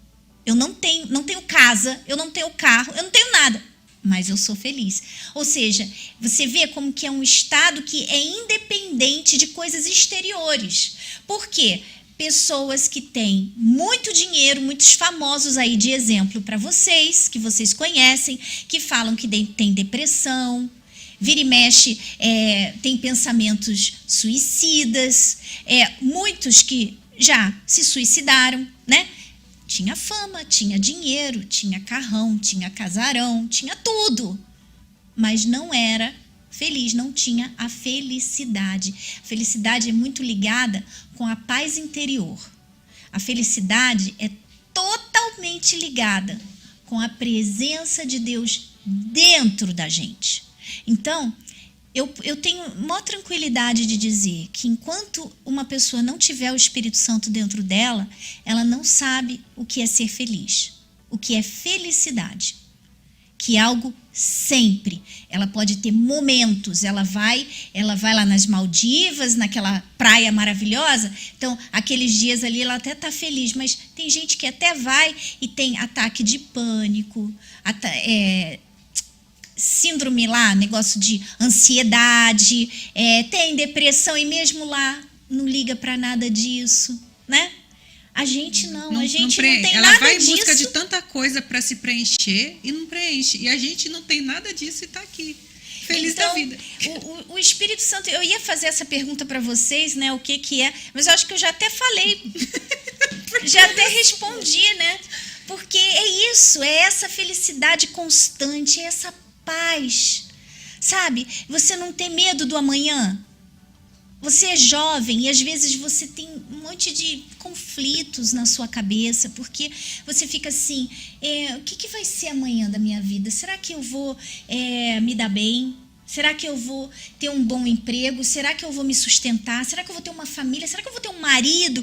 Eu não tenho casa, eu não tenho carro, eu não tenho nada. Mas eu sou feliz. Ou seja, você vê como que é um estado que é independente de coisas exteriores. Por quê? pessoas que têm muito dinheiro, muitos famosos aí de exemplo para vocês, que vocês conhecem, que falam que tem depressão, vira e mexe, tem pensamentos suicidas, muitos que já se suicidaram, né? Tinha fama, tinha dinheiro, tinha carrão, tinha casarão, tinha tudo, mas não era feliz, não tinha a felicidade. A felicidade é muito ligada com a paz interior. A felicidade é totalmente ligada com a presença de Deus dentro da gente. Então, eu tenho maior tranquilidade de dizer que enquanto uma pessoa não tiver o Espírito Santo dentro dela, ela não sabe o que é ser feliz, o que é felicidade. Que é algo sempre. Ela pode ter momentos, ela vai lá nas Maldivas, naquela praia maravilhosa, então aqueles dias ali ela até está feliz, mas tem gente que até vai e tem ataque de pânico, síndrome lá, negócio de ansiedade, tem depressão e mesmo lá não liga para nada disso, né? A gente não tem ela nada vai em disso. busca de tanta coisa para se preencher e não preenche. E a gente não tem nada disso e está aqui, feliz da vida. O Espírito Santo, eu ia fazer essa pergunta para vocês, né? O que é, mas eu acho que eu já até falei, já até respondi, né? Porque é isso, é essa felicidade constante, é essa paz, sabe? Você não ter medo do amanhã. Você é jovem e às vezes você tem um monte de conflitos na sua cabeça, porque você fica assim, o que vai ser amanhã da minha vida? Será que eu vou me dar bem? Será que eu vou ter um bom emprego? Será que eu vou me sustentar? Será que eu vou ter uma família? Será que eu vou ter um marido?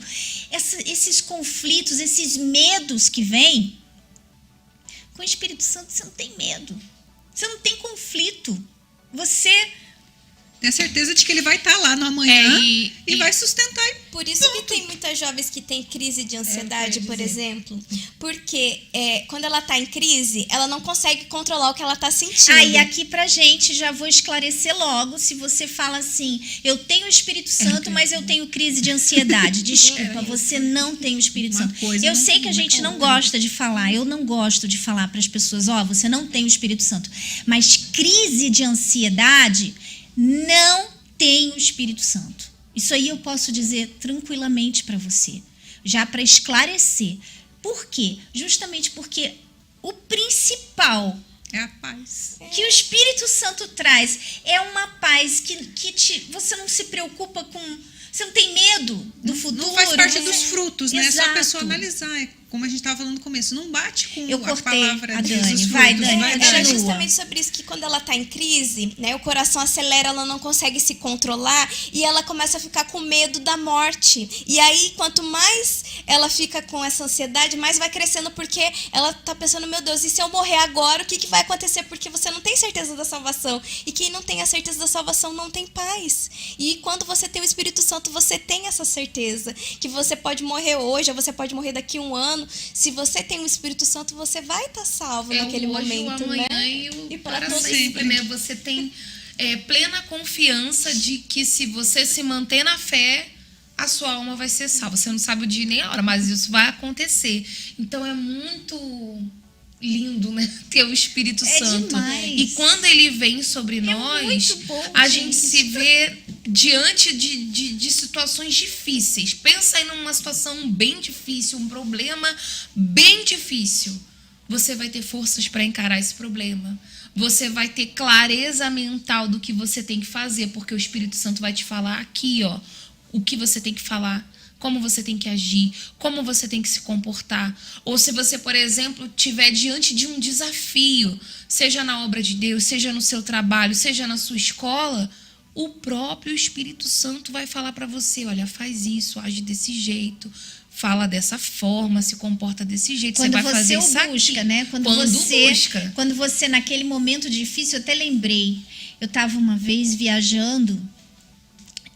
Esses conflitos, esses medos que vêm, com o Espírito Santo você não tem medo. Você não tem conflito. Você tem a certeza de que ele vai estar lá no amanhã e vai sustentar. Por isso que tem muitas jovens que têm crise de ansiedade, por exemplo. Porque quando ela está em crise, ela não consegue controlar o que ela está sentindo. E aqui pra gente, já vou esclarecer logo, se você fala assim, eu tenho o Espírito Santo, mas eu tenho crise de ansiedade. Desculpa, você não tem o Espírito Santo. Eu sei que a gente não gosta de falar, eu não gosto de falar para as pessoas, você não tem o Espírito Santo. Mas crise de ansiedade não tem o Espírito Santo. Isso aí eu posso dizer tranquilamente para você, já para esclarecer. Por quê? Justamente porque o principal é a paz que o Espírito Santo traz é uma paz que você não se preocupa com... Você não tem medo do futuro. Não faz parte dos frutos, né? Exato. É só a pessoa analisar. Como a gente estava falando no começo, não bate com a palavra de Dani. Jesus. Vai, Dani, era justamente sobre isso, que quando ela está em crise, né, o coração acelera, ela não consegue se controlar e ela começa a ficar com medo da morte. E aí, quanto mais ela fica com essa ansiedade, mais vai crescendo, porque ela está pensando, meu Deus, e se eu morrer agora, o que vai acontecer? Porque você não tem certeza da salvação. E quem não tem a certeza da salvação não tem paz. E quando você tem o Espírito Santo, você tem essa certeza que você pode morrer hoje, ou você pode morrer daqui a um ano. Se você tem o Espírito Santo, você vai estar salvo naquele momento, o amanhã, né? E para sempre, né? Você tem plena confiança de que se você se manter na fé, a sua alma vai ser salva. Você não sabe o dia nem a hora, mas isso vai acontecer. Então é muito lindo, né? Ter o Espírito Santo. Demais. E quando ele vem sobre nós, muito bom, a gente se vê diante de situações difíceis. Pensa aí numa situação bem difícil, um problema bem difícil. Você vai ter forças para encarar esse problema. Você vai ter clareza mental do que você tem que fazer, porque o Espírito Santo vai te falar aqui, o que você tem que falar, como você tem que agir, como você tem que se comportar. Ou se você, por exemplo, estiver diante de um desafio, seja na obra de Deus, seja no seu trabalho, seja na sua escola, o próprio Espírito Santo vai falar para você, olha, faz isso, age desse jeito, fala dessa forma, se comporta desse jeito, quando você vai fazer isso aqui. Busca, né? Quando você, naquele momento difícil, eu até lembrei, eu estava uma vez viajando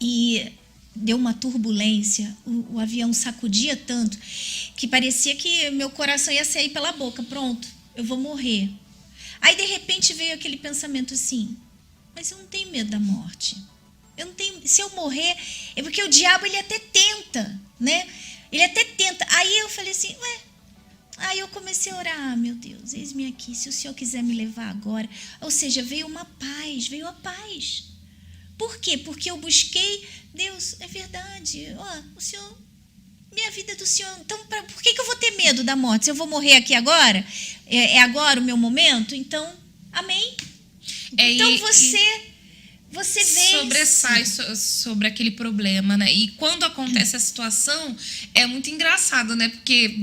e deu uma turbulência, o avião sacudia tanto que parecia que meu coração ia sair pela boca, pronto, eu vou morrer. Aí, de repente, veio aquele pensamento assim, mas eu não tenho medo da morte. Eu não tenho, se eu morrer, é porque o diabo ele até tenta, né? Ele até tenta. Aí eu falei assim, ué. Aí eu comecei a orar, meu Deus, eis-me aqui, se o Senhor quiser me levar agora. Ou seja, veio uma paz, veio a paz. Por quê? Porque eu busquei, Deus, é verdade, o Senhor, minha vida é do Senhor, então por que eu vou ter medo da morte? Se eu vou morrer aqui agora, é agora o meu momento? Então, amém? Então você vence. Sobressai sobre aquele problema, né? E quando acontece a situação, é muito engraçado, né? Porque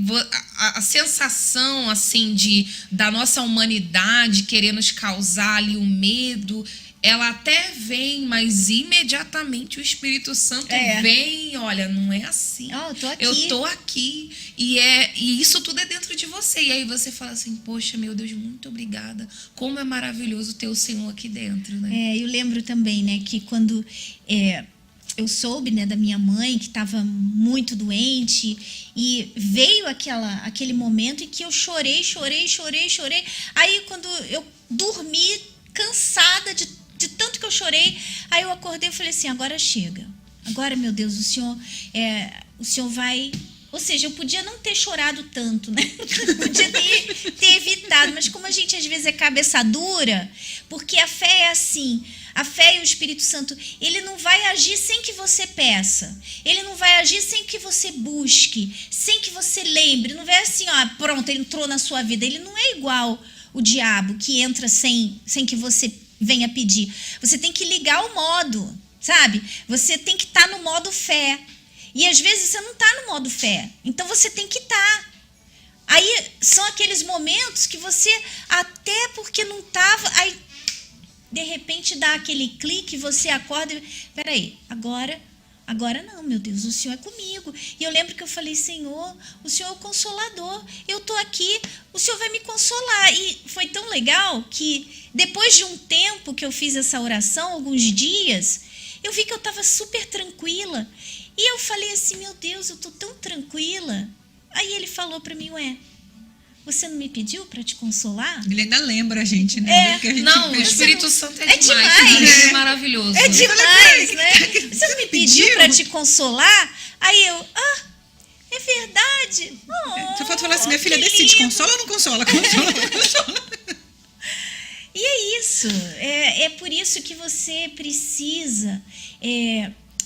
a sensação, assim, da nossa humanidade querer nos causar ali o medo, ela até vem, mas imediatamente o Espírito Santo vem, olha, não é assim. Eu tô aqui. E isso tudo é dentro de você. E aí você fala assim, poxa, meu Deus, muito obrigada. Como é maravilhoso ter o Senhor aqui dentro, né? Eu lembro também, né, que quando eu soube, né, da minha mãe, que estava muito doente, e veio aquele momento em que eu chorei. Aí quando eu dormi, cansada de tanto que eu chorei, aí eu acordei e falei assim, agora chega. Agora, meu Deus, o Senhor vai... Ou seja, eu podia não ter chorado tanto, né? Podia ter evitado, mas como a gente às vezes é cabeça dura, porque a fé é assim, a fé e o Espírito Santo, ele não vai agir sem que você peça, ele não vai agir sem que você busque, sem que você lembre, não vai assim, pronto, ele entrou na sua vida, ele não é igual o diabo que entra sem que você venha pedir. Você tem que ligar o modo, sabe? Você tem que estar no modo fé. E às vezes você não está no modo fé. Então você tem que estar. Aí são aqueles momentos que você, até porque não estava, aí de repente dá aquele clique, você acorda e... Peraí, agora não, meu Deus, o Senhor é comigo. E eu lembro que eu falei, Senhor, o Senhor é o Consolador. Eu estou aqui, o Senhor vai me consolar. E foi tão legal que depois de um tempo que eu fiz essa oração, alguns dias, eu vi que eu estava super tranquila. E eu falei assim, meu Deus, eu estou tão tranquila. Aí ele falou para mim, você não me pediu para te consolar? Ele ainda lembra a gente, né? O Espírito Santo é demais. É maravilhoso. É demais, né? Você não me pediu para te consolar? Aí eu, é verdade. Só falta falar assim, minha filha decide, consola ou não consola? Consola. E é isso. É por isso que você precisa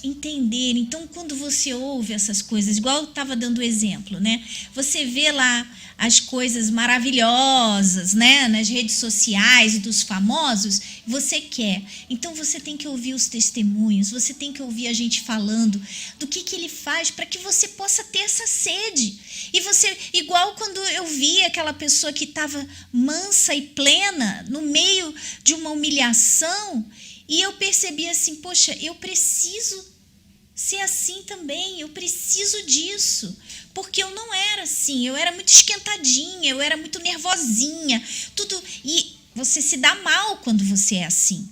entender. Então, quando você ouve essas coisas, igual eu estava dando exemplo, né? Você vê lá as coisas maravilhosas, né, nas redes sociais dos famosos, você quer. Então você tem que ouvir os testemunhos, você tem que ouvir a gente falando do que ele faz para que você possa ter essa sede. E você, igual quando eu vi aquela pessoa que estava mansa e plena no meio de uma humilhação, e eu percebi assim, poxa, eu preciso ser assim também, eu preciso disso, porque eu não era assim, eu era muito esquentadinha, eu era muito nervosinha, tudo, e você se dá mal quando você é assim,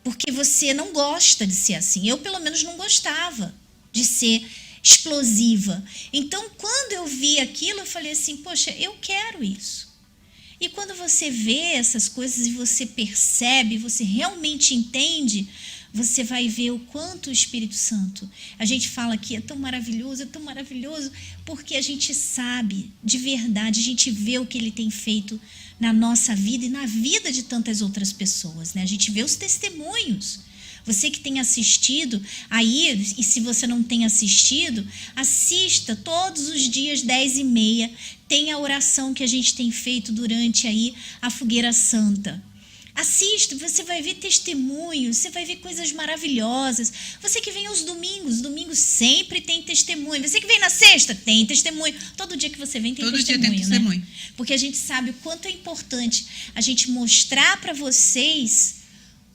porque você não gosta de ser assim. Eu pelo menos não gostava de ser explosiva. Então quando eu vi aquilo, eu falei assim, poxa, eu quero isso. E quando você vê essas coisas e você percebe, você realmente entende, você vai ver o quanto o Espírito Santo, a gente fala que é tão maravilhoso, porque a gente sabe de verdade, a gente vê o que ele tem feito na nossa vida e na vida de tantas outras pessoas, né? A gente vê os testemunhos. Você que tem assistido aí, e se você não tem assistido, assista todos os dias 10h30, tem a oração que a gente tem feito durante aí a Fogueira Santa. Assista, você vai ver testemunhos, você vai ver coisas maravilhosas. Você que vem aos domingos sempre tem testemunho. Você que vem na sexta, tem testemunho. Todo dia que você vem tem todo testemunho, dia tem testemunho. Né? Porque a gente sabe o quanto é importante a gente mostrar para vocês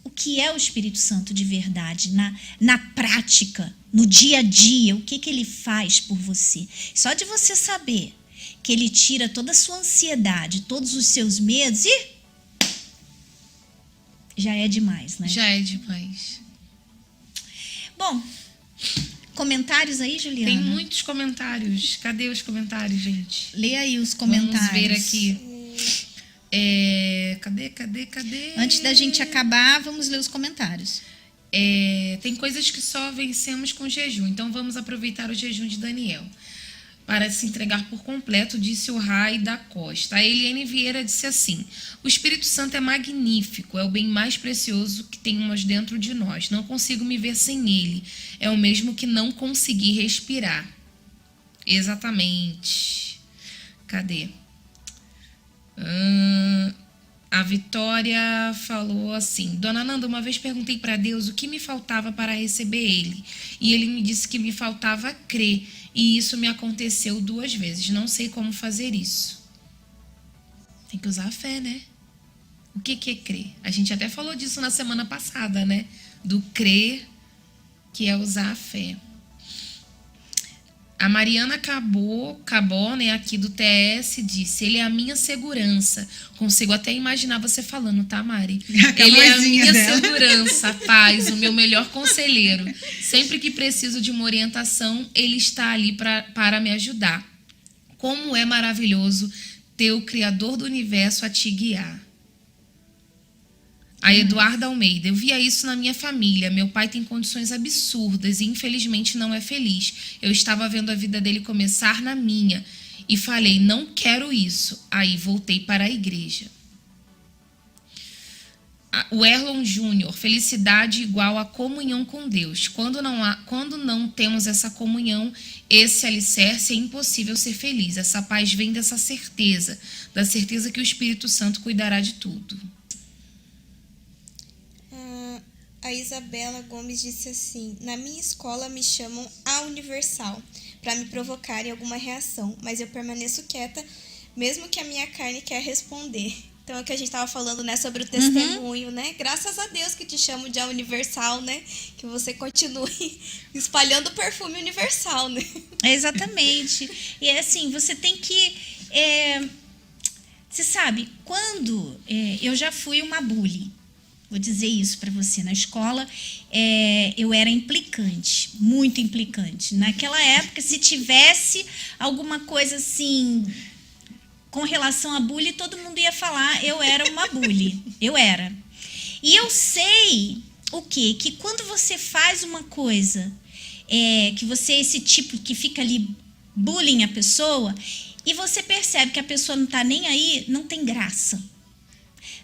o que é o Espírito Santo de verdade, na prática, no dia a dia, o que ele faz por você. Só de você saber que ele tira toda a sua ansiedade, todos os seus medos, já é demais, né? Já é demais. Bom, comentários aí, Juliana? Tem muitos comentários. Cadê os comentários, gente? Lê aí os comentários. Vamos ver aqui. Cadê? Antes da gente acabar, vamos ler os comentários. Tem coisas que só vencemos com jejum. Então, vamos aproveitar o jejum de Daniel. para se entregar por completo, disse o Rai da Costa. A Eliane Vieira disse assim: o Espírito Santo é magnífico, é o bem mais precioso que temos dentro de nós. Não consigo me ver sem ele. É o mesmo que não conseguir respirar. Exatamente. Cadê? A Vitória falou assim: Dona Nanda, uma vez perguntei para Deus o que me faltava para receber ele. E ele me disse que me faltava crer. E isso me aconteceu 2 vezes. Não sei como fazer isso. Tem que usar a fé, né? O que é crer? A gente até falou disso na semana passada, né? Do crer, que é usar a fé. A Mariana Cabó, né, aqui do TS, disse: ele é a minha segurança. Consigo até imaginar você falando, tá, Mari? Ele é a minha segurança, a paz, o meu melhor conselheiro. Sempre que preciso de uma orientação, ele está ali para me ajudar. Como é maravilhoso ter o Criador do Universo a te guiar. A Eduarda Almeida: eu via isso na minha família. Meu pai tem condições absurdas e infelizmente não é feliz. Eu estava vendo a vida dele começar na minha e falei: não quero isso. Aí voltei para a igreja. O Erlon Júnior: felicidade igual a comunhão com Deus. Quando não temos essa comunhão, esse alicerce, é impossível ser feliz. Essa paz vem dessa certeza, da certeza que o Espírito Santo cuidará de tudo. A Isabela Gomes disse assim: na minha escola me chamam a Universal para me provocarem alguma reação, mas eu permaneço quieta, mesmo que a minha carne quer responder. Então é o que a gente estava falando, né, sobre o testemunho, né? Graças a Deus que te chamam de a Universal, né? Que você continue espalhando o perfume universal, né? Exatamente. E assim, você tem que... você sabe, quando eu já fui uma bully, vou dizer isso para você, na escola eu era implicante, muito implicante. Naquela época, se tivesse alguma coisa assim com relação a bullying, todo mundo ia falar: eu era uma bully, eu era. E eu sei o quê? Que quando você faz uma coisa, que você é esse tipo que fica ali bullying a pessoa, e você percebe que a pessoa não está nem aí, não tem graça.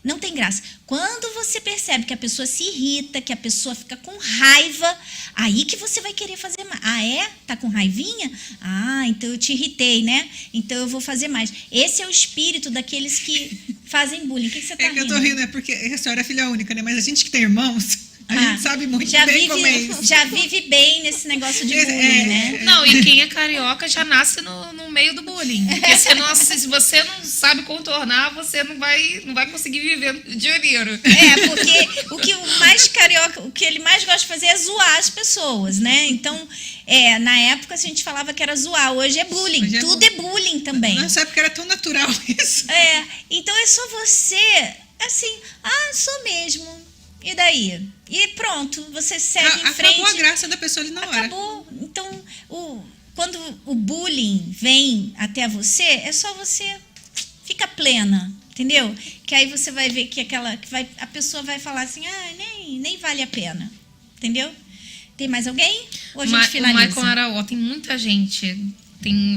Não tem graça. Quando você percebe que a pessoa se irrita, que a pessoa fica com raiva, aí que você vai querer fazer mais. Ah, é? Tá com raivinha? Ah, então eu te irritei, né? Então eu vou fazer mais. Esse é o espírito daqueles que fazem bullying. O que você tá rindo? É que eu tô rindo, porque a senhora é filha única, né? Mas a gente que tem irmãos, a gente sabe muito bem como é isso. Já vive bem nesse negócio de bullying, né? Não, e quem é carioca já nasce no meio do bullying. Porque se você não sabe contornar, você não vai conseguir viver de janeiro. Porque o que o mais carioca, o que ele mais gosta de fazer é zoar as pessoas, né? Então, na época a gente falava que era zoar, hoje é bullying. Hoje tudo é bullying também. Nessa época era tão natural isso. Então é só você, assim, sou mesmo. E daí? E pronto, você segue em frente. Acabou a graça da pessoa ali na hora. Acabou. Então, quando o bullying vem até você, é só você fica plena, entendeu? Que aí você vai ver que a pessoa vai falar assim: nem vale a pena, entendeu? Tem mais alguém? Ou a gente finaliza? O Michael Araújo, tem muita gente.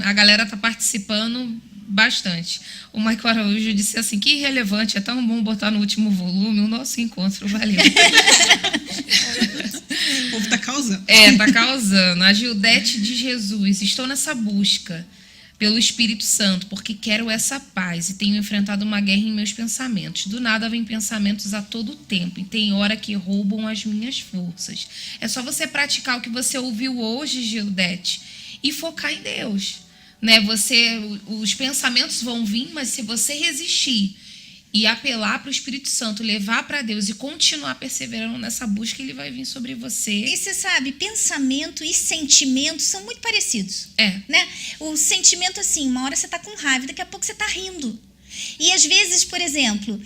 A galera tá participando bastante. O Michael Araújo disse assim: que irrelevante, é tão bom botar no último volume o nosso encontro, valeu. O povo tá causando. Tá causando. A Gildete de Jesus: estou nessa busca pelo Espírito Santo, porque quero essa paz e tenho enfrentado uma guerra em meus pensamentos. Do nada vem pensamentos a todo tempo e tem hora que roubam as minhas forças. É só você praticar o que você ouviu hoje, Gildete, e focar em Deus. Né? Os pensamentos vão vir, mas se você resistir e apelar para o Espírito Santo, levar para Deus e continuar perseverando nessa busca, ele vai vir sobre você. E você sabe, pensamento e sentimento são muito parecidos. Né? O sentimento, assim, uma hora você está com raiva, daqui a pouco você está rindo. E às vezes, por exemplo,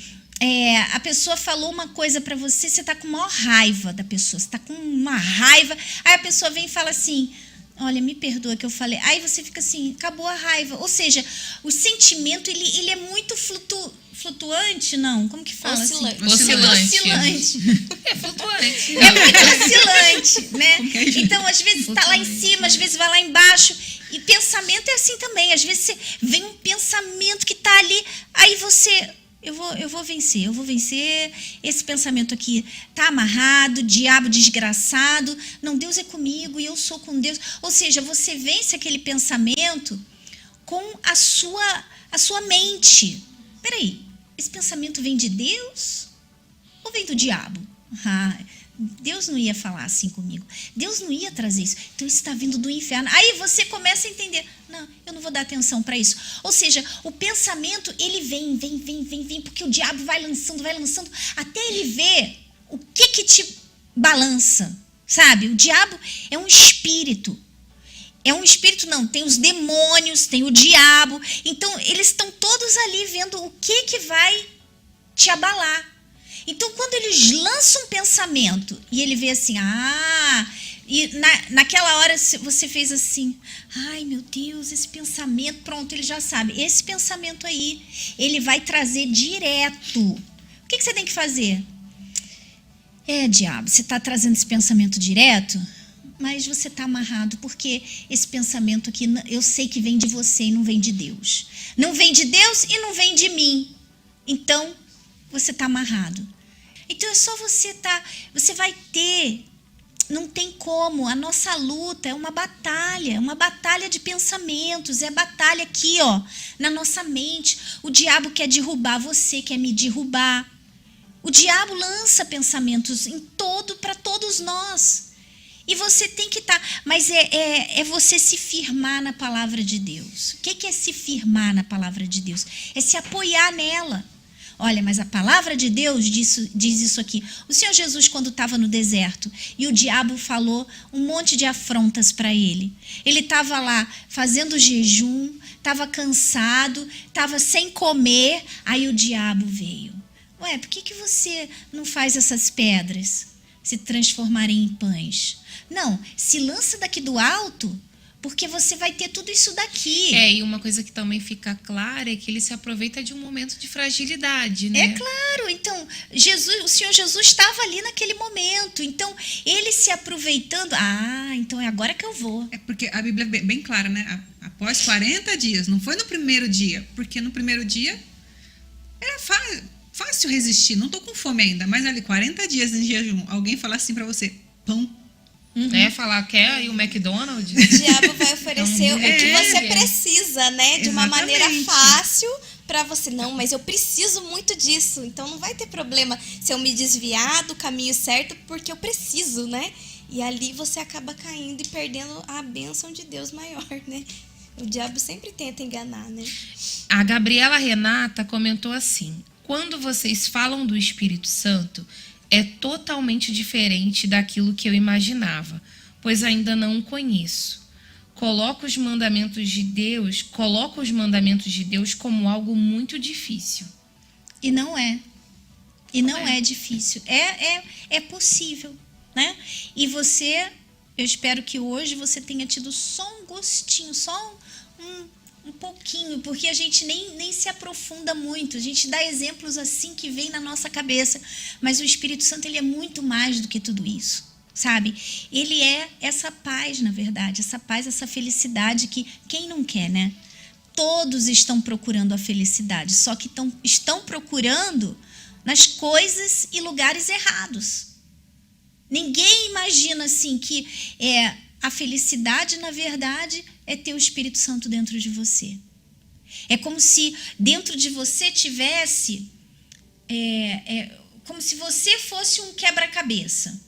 a pessoa falou uma coisa para você, você está com maior raiva da pessoa, você está com uma raiva, aí a pessoa vem e fala assim: Olha, me perdoa que eu falei. Aí você fica assim, acabou a raiva. Ou seja, o sentimento, ele é muito flutuante, não? Como que fala? Oscilante. Oscilante. É flutuante. É muito oscilante, né? Então, às vezes tá lá em cima, às vezes vai lá embaixo. E pensamento é assim também. Às vezes vem um pensamento que tá ali, aí você... Eu vou vencer. Esse pensamento aqui tá amarrado, diabo desgraçado. Não, Deus é comigo e eu sou com Deus. Ou seja, você vence aquele pensamento com a sua mente. Peraí, esse pensamento vem de Deus ou vem do diabo? Deus não ia falar assim comigo. Deus não ia trazer isso. Então isso está vindo do inferno. Aí você começa a entender. Não, eu não vou dar atenção para isso. Ou seja, o pensamento, ele vem, porque o diabo vai lançando, até ele ver o que te balança, sabe? O diabo é um espírito. Tem os demônios, tem o diabo. Então, eles estão todos ali vendo o que vai te abalar. Então, quando eles lançam um pensamento e ele vê assim, e naquela hora você fez assim, ai meu Deus, esse pensamento, pronto, ele já sabe. Esse pensamento aí, ele vai trazer direto. O que você tem que fazer? Diabo, você está trazendo esse pensamento direto, mas você está amarrado, porque esse pensamento aqui, eu sei que vem de você e não vem de Deus. Não vem de Deus e não vem de mim. Então, você está amarrado. Então é só você vai ter, não tem como, a nossa luta é uma batalha de pensamentos, é batalha aqui, na nossa mente. O diabo quer derrubar você, quer me derrubar. O diabo lança pensamentos para todos nós. E você tem que estar, mas é você se firmar na palavra de Deus. O que é se firmar na palavra de Deus? É se apoiar nela. Olha, mas a palavra de Deus diz isso aqui. O Senhor Jesus, quando estava no deserto, e o diabo falou um monte de afrontas para ele. Ele estava lá fazendo jejum, estava cansado, estava sem comer, aí o diabo veio. Ué, por que você não faz essas pedras se transformarem em pães? Não, se lança daqui do alto, porque você vai ter tudo isso daqui. E uma coisa que também fica clara é que ele se aproveita de um momento de fragilidade, né? É claro, então, o Senhor Jesus estava ali naquele momento, então, ele se aproveitando, então é agora que eu vou. É porque a Bíblia é bem clara, né? Após 40 dias, não foi no primeiro dia, porque no primeiro dia era fácil resistir, não tô com fome ainda, mas ali 40 dias de jejum, alguém falar assim pra você, pão. Falar, quer ir o McDonald's? O diabo vai oferecer o que você precisa, né? De uma Exatamente. maneira fácil para você. Não, mas eu preciso muito disso. Então não vai ter problema se eu me desviar do caminho certo, porque eu preciso, né? E ali você acaba caindo e perdendo a bênção de Deus maior, né? O diabo sempre tenta enganar, né? A Gabriela Renata comentou assim: quando vocês falam do Espírito Santo, é totalmente diferente daquilo que eu imaginava, pois ainda não o conheço. Coloco os mandamentos de Deus como algo muito difícil. E não é. Não é difícil. É possível, né? E eu espero que hoje você tenha tido só um gostinho, só um pouquinho, porque a gente nem se aprofunda muito, a gente dá exemplos assim que vem na nossa cabeça, mas o Espírito Santo, ele é muito mais do que tudo isso, sabe? Ele é essa paz, na verdade, essa paz, essa felicidade que quem não quer, né? Todos estão procurando a felicidade, só que estão procurando nas coisas e lugares errados. Ninguém imagina assim que a felicidade, na verdade, é ter o Espírito Santo dentro de você. É como se dentro de você tivesse... como se você fosse um quebra-cabeça.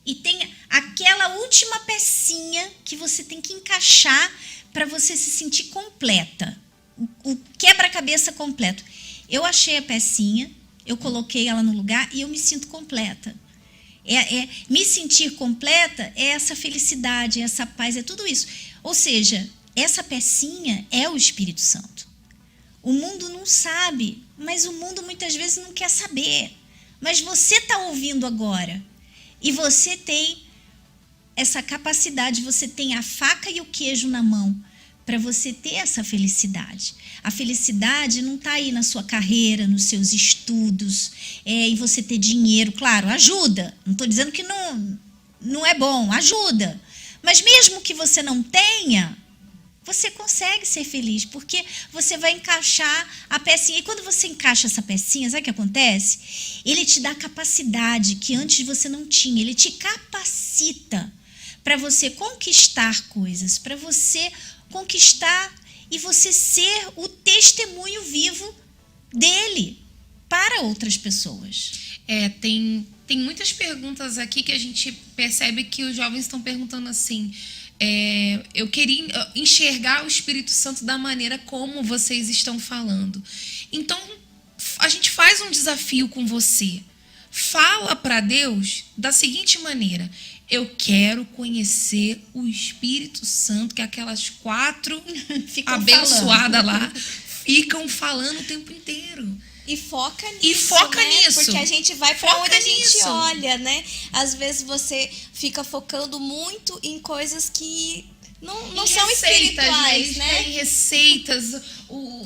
E tem aquela última pecinha que você tem que encaixar para você se sentir completa. O quebra-cabeça completo. Eu achei a pecinha, eu coloquei ela no lugar e eu me sinto completa. Me sentir completa é essa felicidade, é essa paz, é tudo isso. Ou seja, essa pecinha é o Espírito Santo. O mundo não sabe, mas o mundo muitas vezes não quer saber. Mas você está ouvindo agora. E você tem essa capacidade, você tem a faca e o queijo na mão para você ter essa felicidade. A felicidade não está aí na sua carreira, nos seus estudos, em você ter dinheiro. Claro, ajuda. Não estou dizendo que não é bom, ajuda. Mas mesmo que você não tenha, você consegue ser feliz, porque você vai encaixar a pecinha. E quando você encaixa essa pecinha, sabe o que acontece? Ele te dá capacidade que antes você não tinha. Ele te capacita para você conquistar coisas, para você conquistar e você ser o testemunho vivo dele para outras pessoas. Tem muitas perguntas aqui que a gente percebe que os jovens estão perguntando assim: eu queria enxergar o Espírito Santo da maneira como vocês estão falando. Então, a gente faz um desafio com você. Fala para Deus da seguinte maneira: eu quero conhecer o Espírito Santo, que aquelas 4 abençoadas lá ficam falando o tempo inteiro. E foca nisso. Porque a gente vai para onde a gente olha, né? Às vezes você fica focando muito em coisas que não são espirituais, né? Em receitas,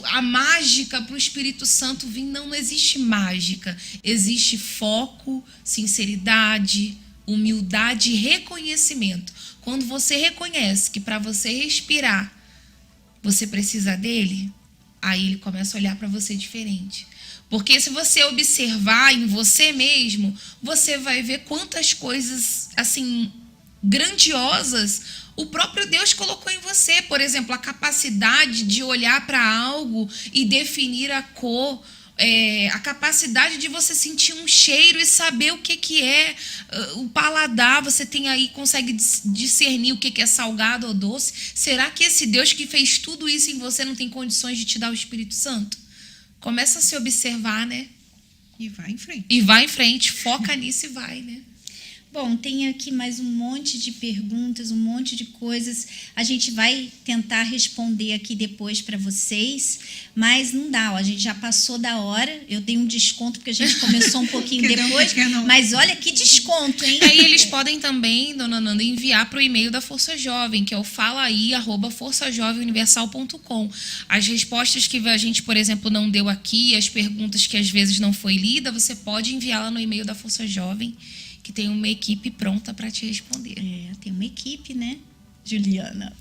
a mágica para o Espírito Santo vir. Não existe mágica. Existe foco, sinceridade, humildade e reconhecimento. Quando você reconhece que para você respirar, você precisa dele, aí ele começa a olhar para você diferente. Porque se você observar em você mesmo, você vai ver quantas coisas assim grandiosas o próprio Deus colocou em você. Por exemplo, a capacidade de olhar para algo e definir a cor, a capacidade de você sentir um cheiro e saber o que é o paladar. Você tem aí, consegue discernir o que é salgado ou doce. Será que esse Deus que fez tudo isso em você não tem condições de te dar o Espírito Santo? Começa a se observar, né? E vai em frente. E vai em frente, foca nisso e vai, né? Bom, tem aqui mais um monte de perguntas, um monte de coisas. A gente vai tentar responder aqui depois para vocês, mas não dá, ó, a gente já passou da hora. Eu dei um desconto porque a gente começou um pouquinho depois, mas olha que desconto, hein? Aí eles podem também, dona Nanda, enviar para o e-mail da Força Jovem, que é o falaí@forçajovemuniversal.com. As respostas que a gente, por exemplo, não deu aqui, as perguntas que às vezes não foi lida, você pode enviar lá no e-mail da Força Jovem, que tem uma equipe pronta para te responder. Tem uma equipe, né, Juliana?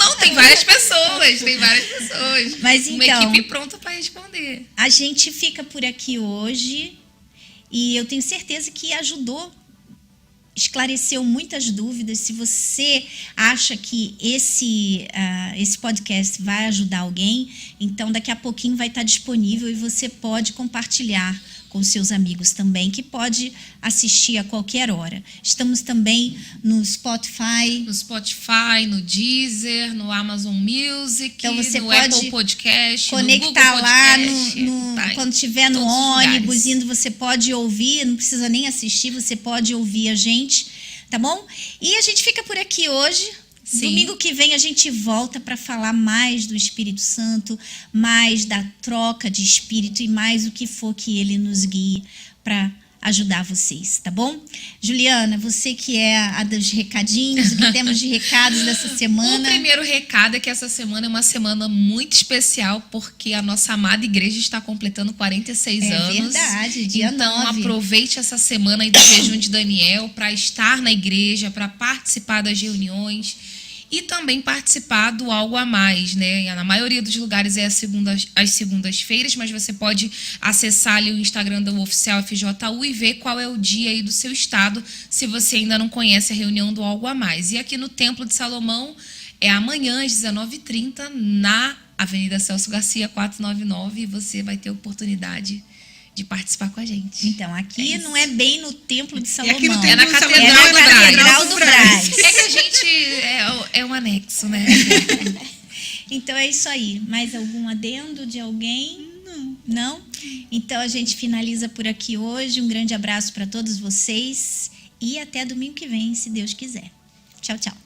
Não, tem várias pessoas. Mas uma então, equipe pronta para responder. A gente fica por aqui hoje e eu tenho certeza que ajudou, esclareceu muitas dúvidas. Se você acha que esse podcast vai ajudar alguém, então daqui a pouquinho vai estar disponível e você pode compartilhar com seus amigos também, que pode assistir a qualquer hora. Estamos também no Spotify. No Deezer, no Amazon Music, então você no pode Apple Podcast, conectar no Google lá Podcast, quando estiver no ônibus, indo, você pode ouvir, não precisa nem assistir, você pode ouvir a gente, tá bom? E a gente fica por aqui hoje. Sim. Domingo que vem a gente volta para falar mais do Espírito Santo, mais da troca de espírito e mais o que for que ele nos guie para ajudar vocês, tá bom? Juliana, você que é a dos recadinhos, o que temos de recados dessa semana? O primeiro recado é que essa semana é uma semana muito especial, porque a nossa amada igreja está completando 46 anos. É verdade, dia 9. Então aproveite essa semana aí do jejum de Daniel para estar na igreja, para participar das reuniões e também participar do Algo a Mais, né? Na maioria dos lugares é às segundas-feiras, mas você pode acessar ali o Instagram do Oficial FJU e ver qual é o dia aí do seu estado, se você ainda não conhece a reunião do Algo a Mais. E aqui no Templo de Salomão é amanhã às 19h30, na Avenida Celso Garcia, 499, e você vai ter oportunidade de participar com a gente. Então, aqui não é bem no Templo de Salomão. Aqui no é na Catedral do Brás. É que a gente é um anexo, né? Então é isso aí. Mais algum adendo de alguém? Não? Então a gente finaliza por aqui hoje. Um grande abraço para todos vocês e até domingo que vem, se Deus quiser. Tchau, tchau.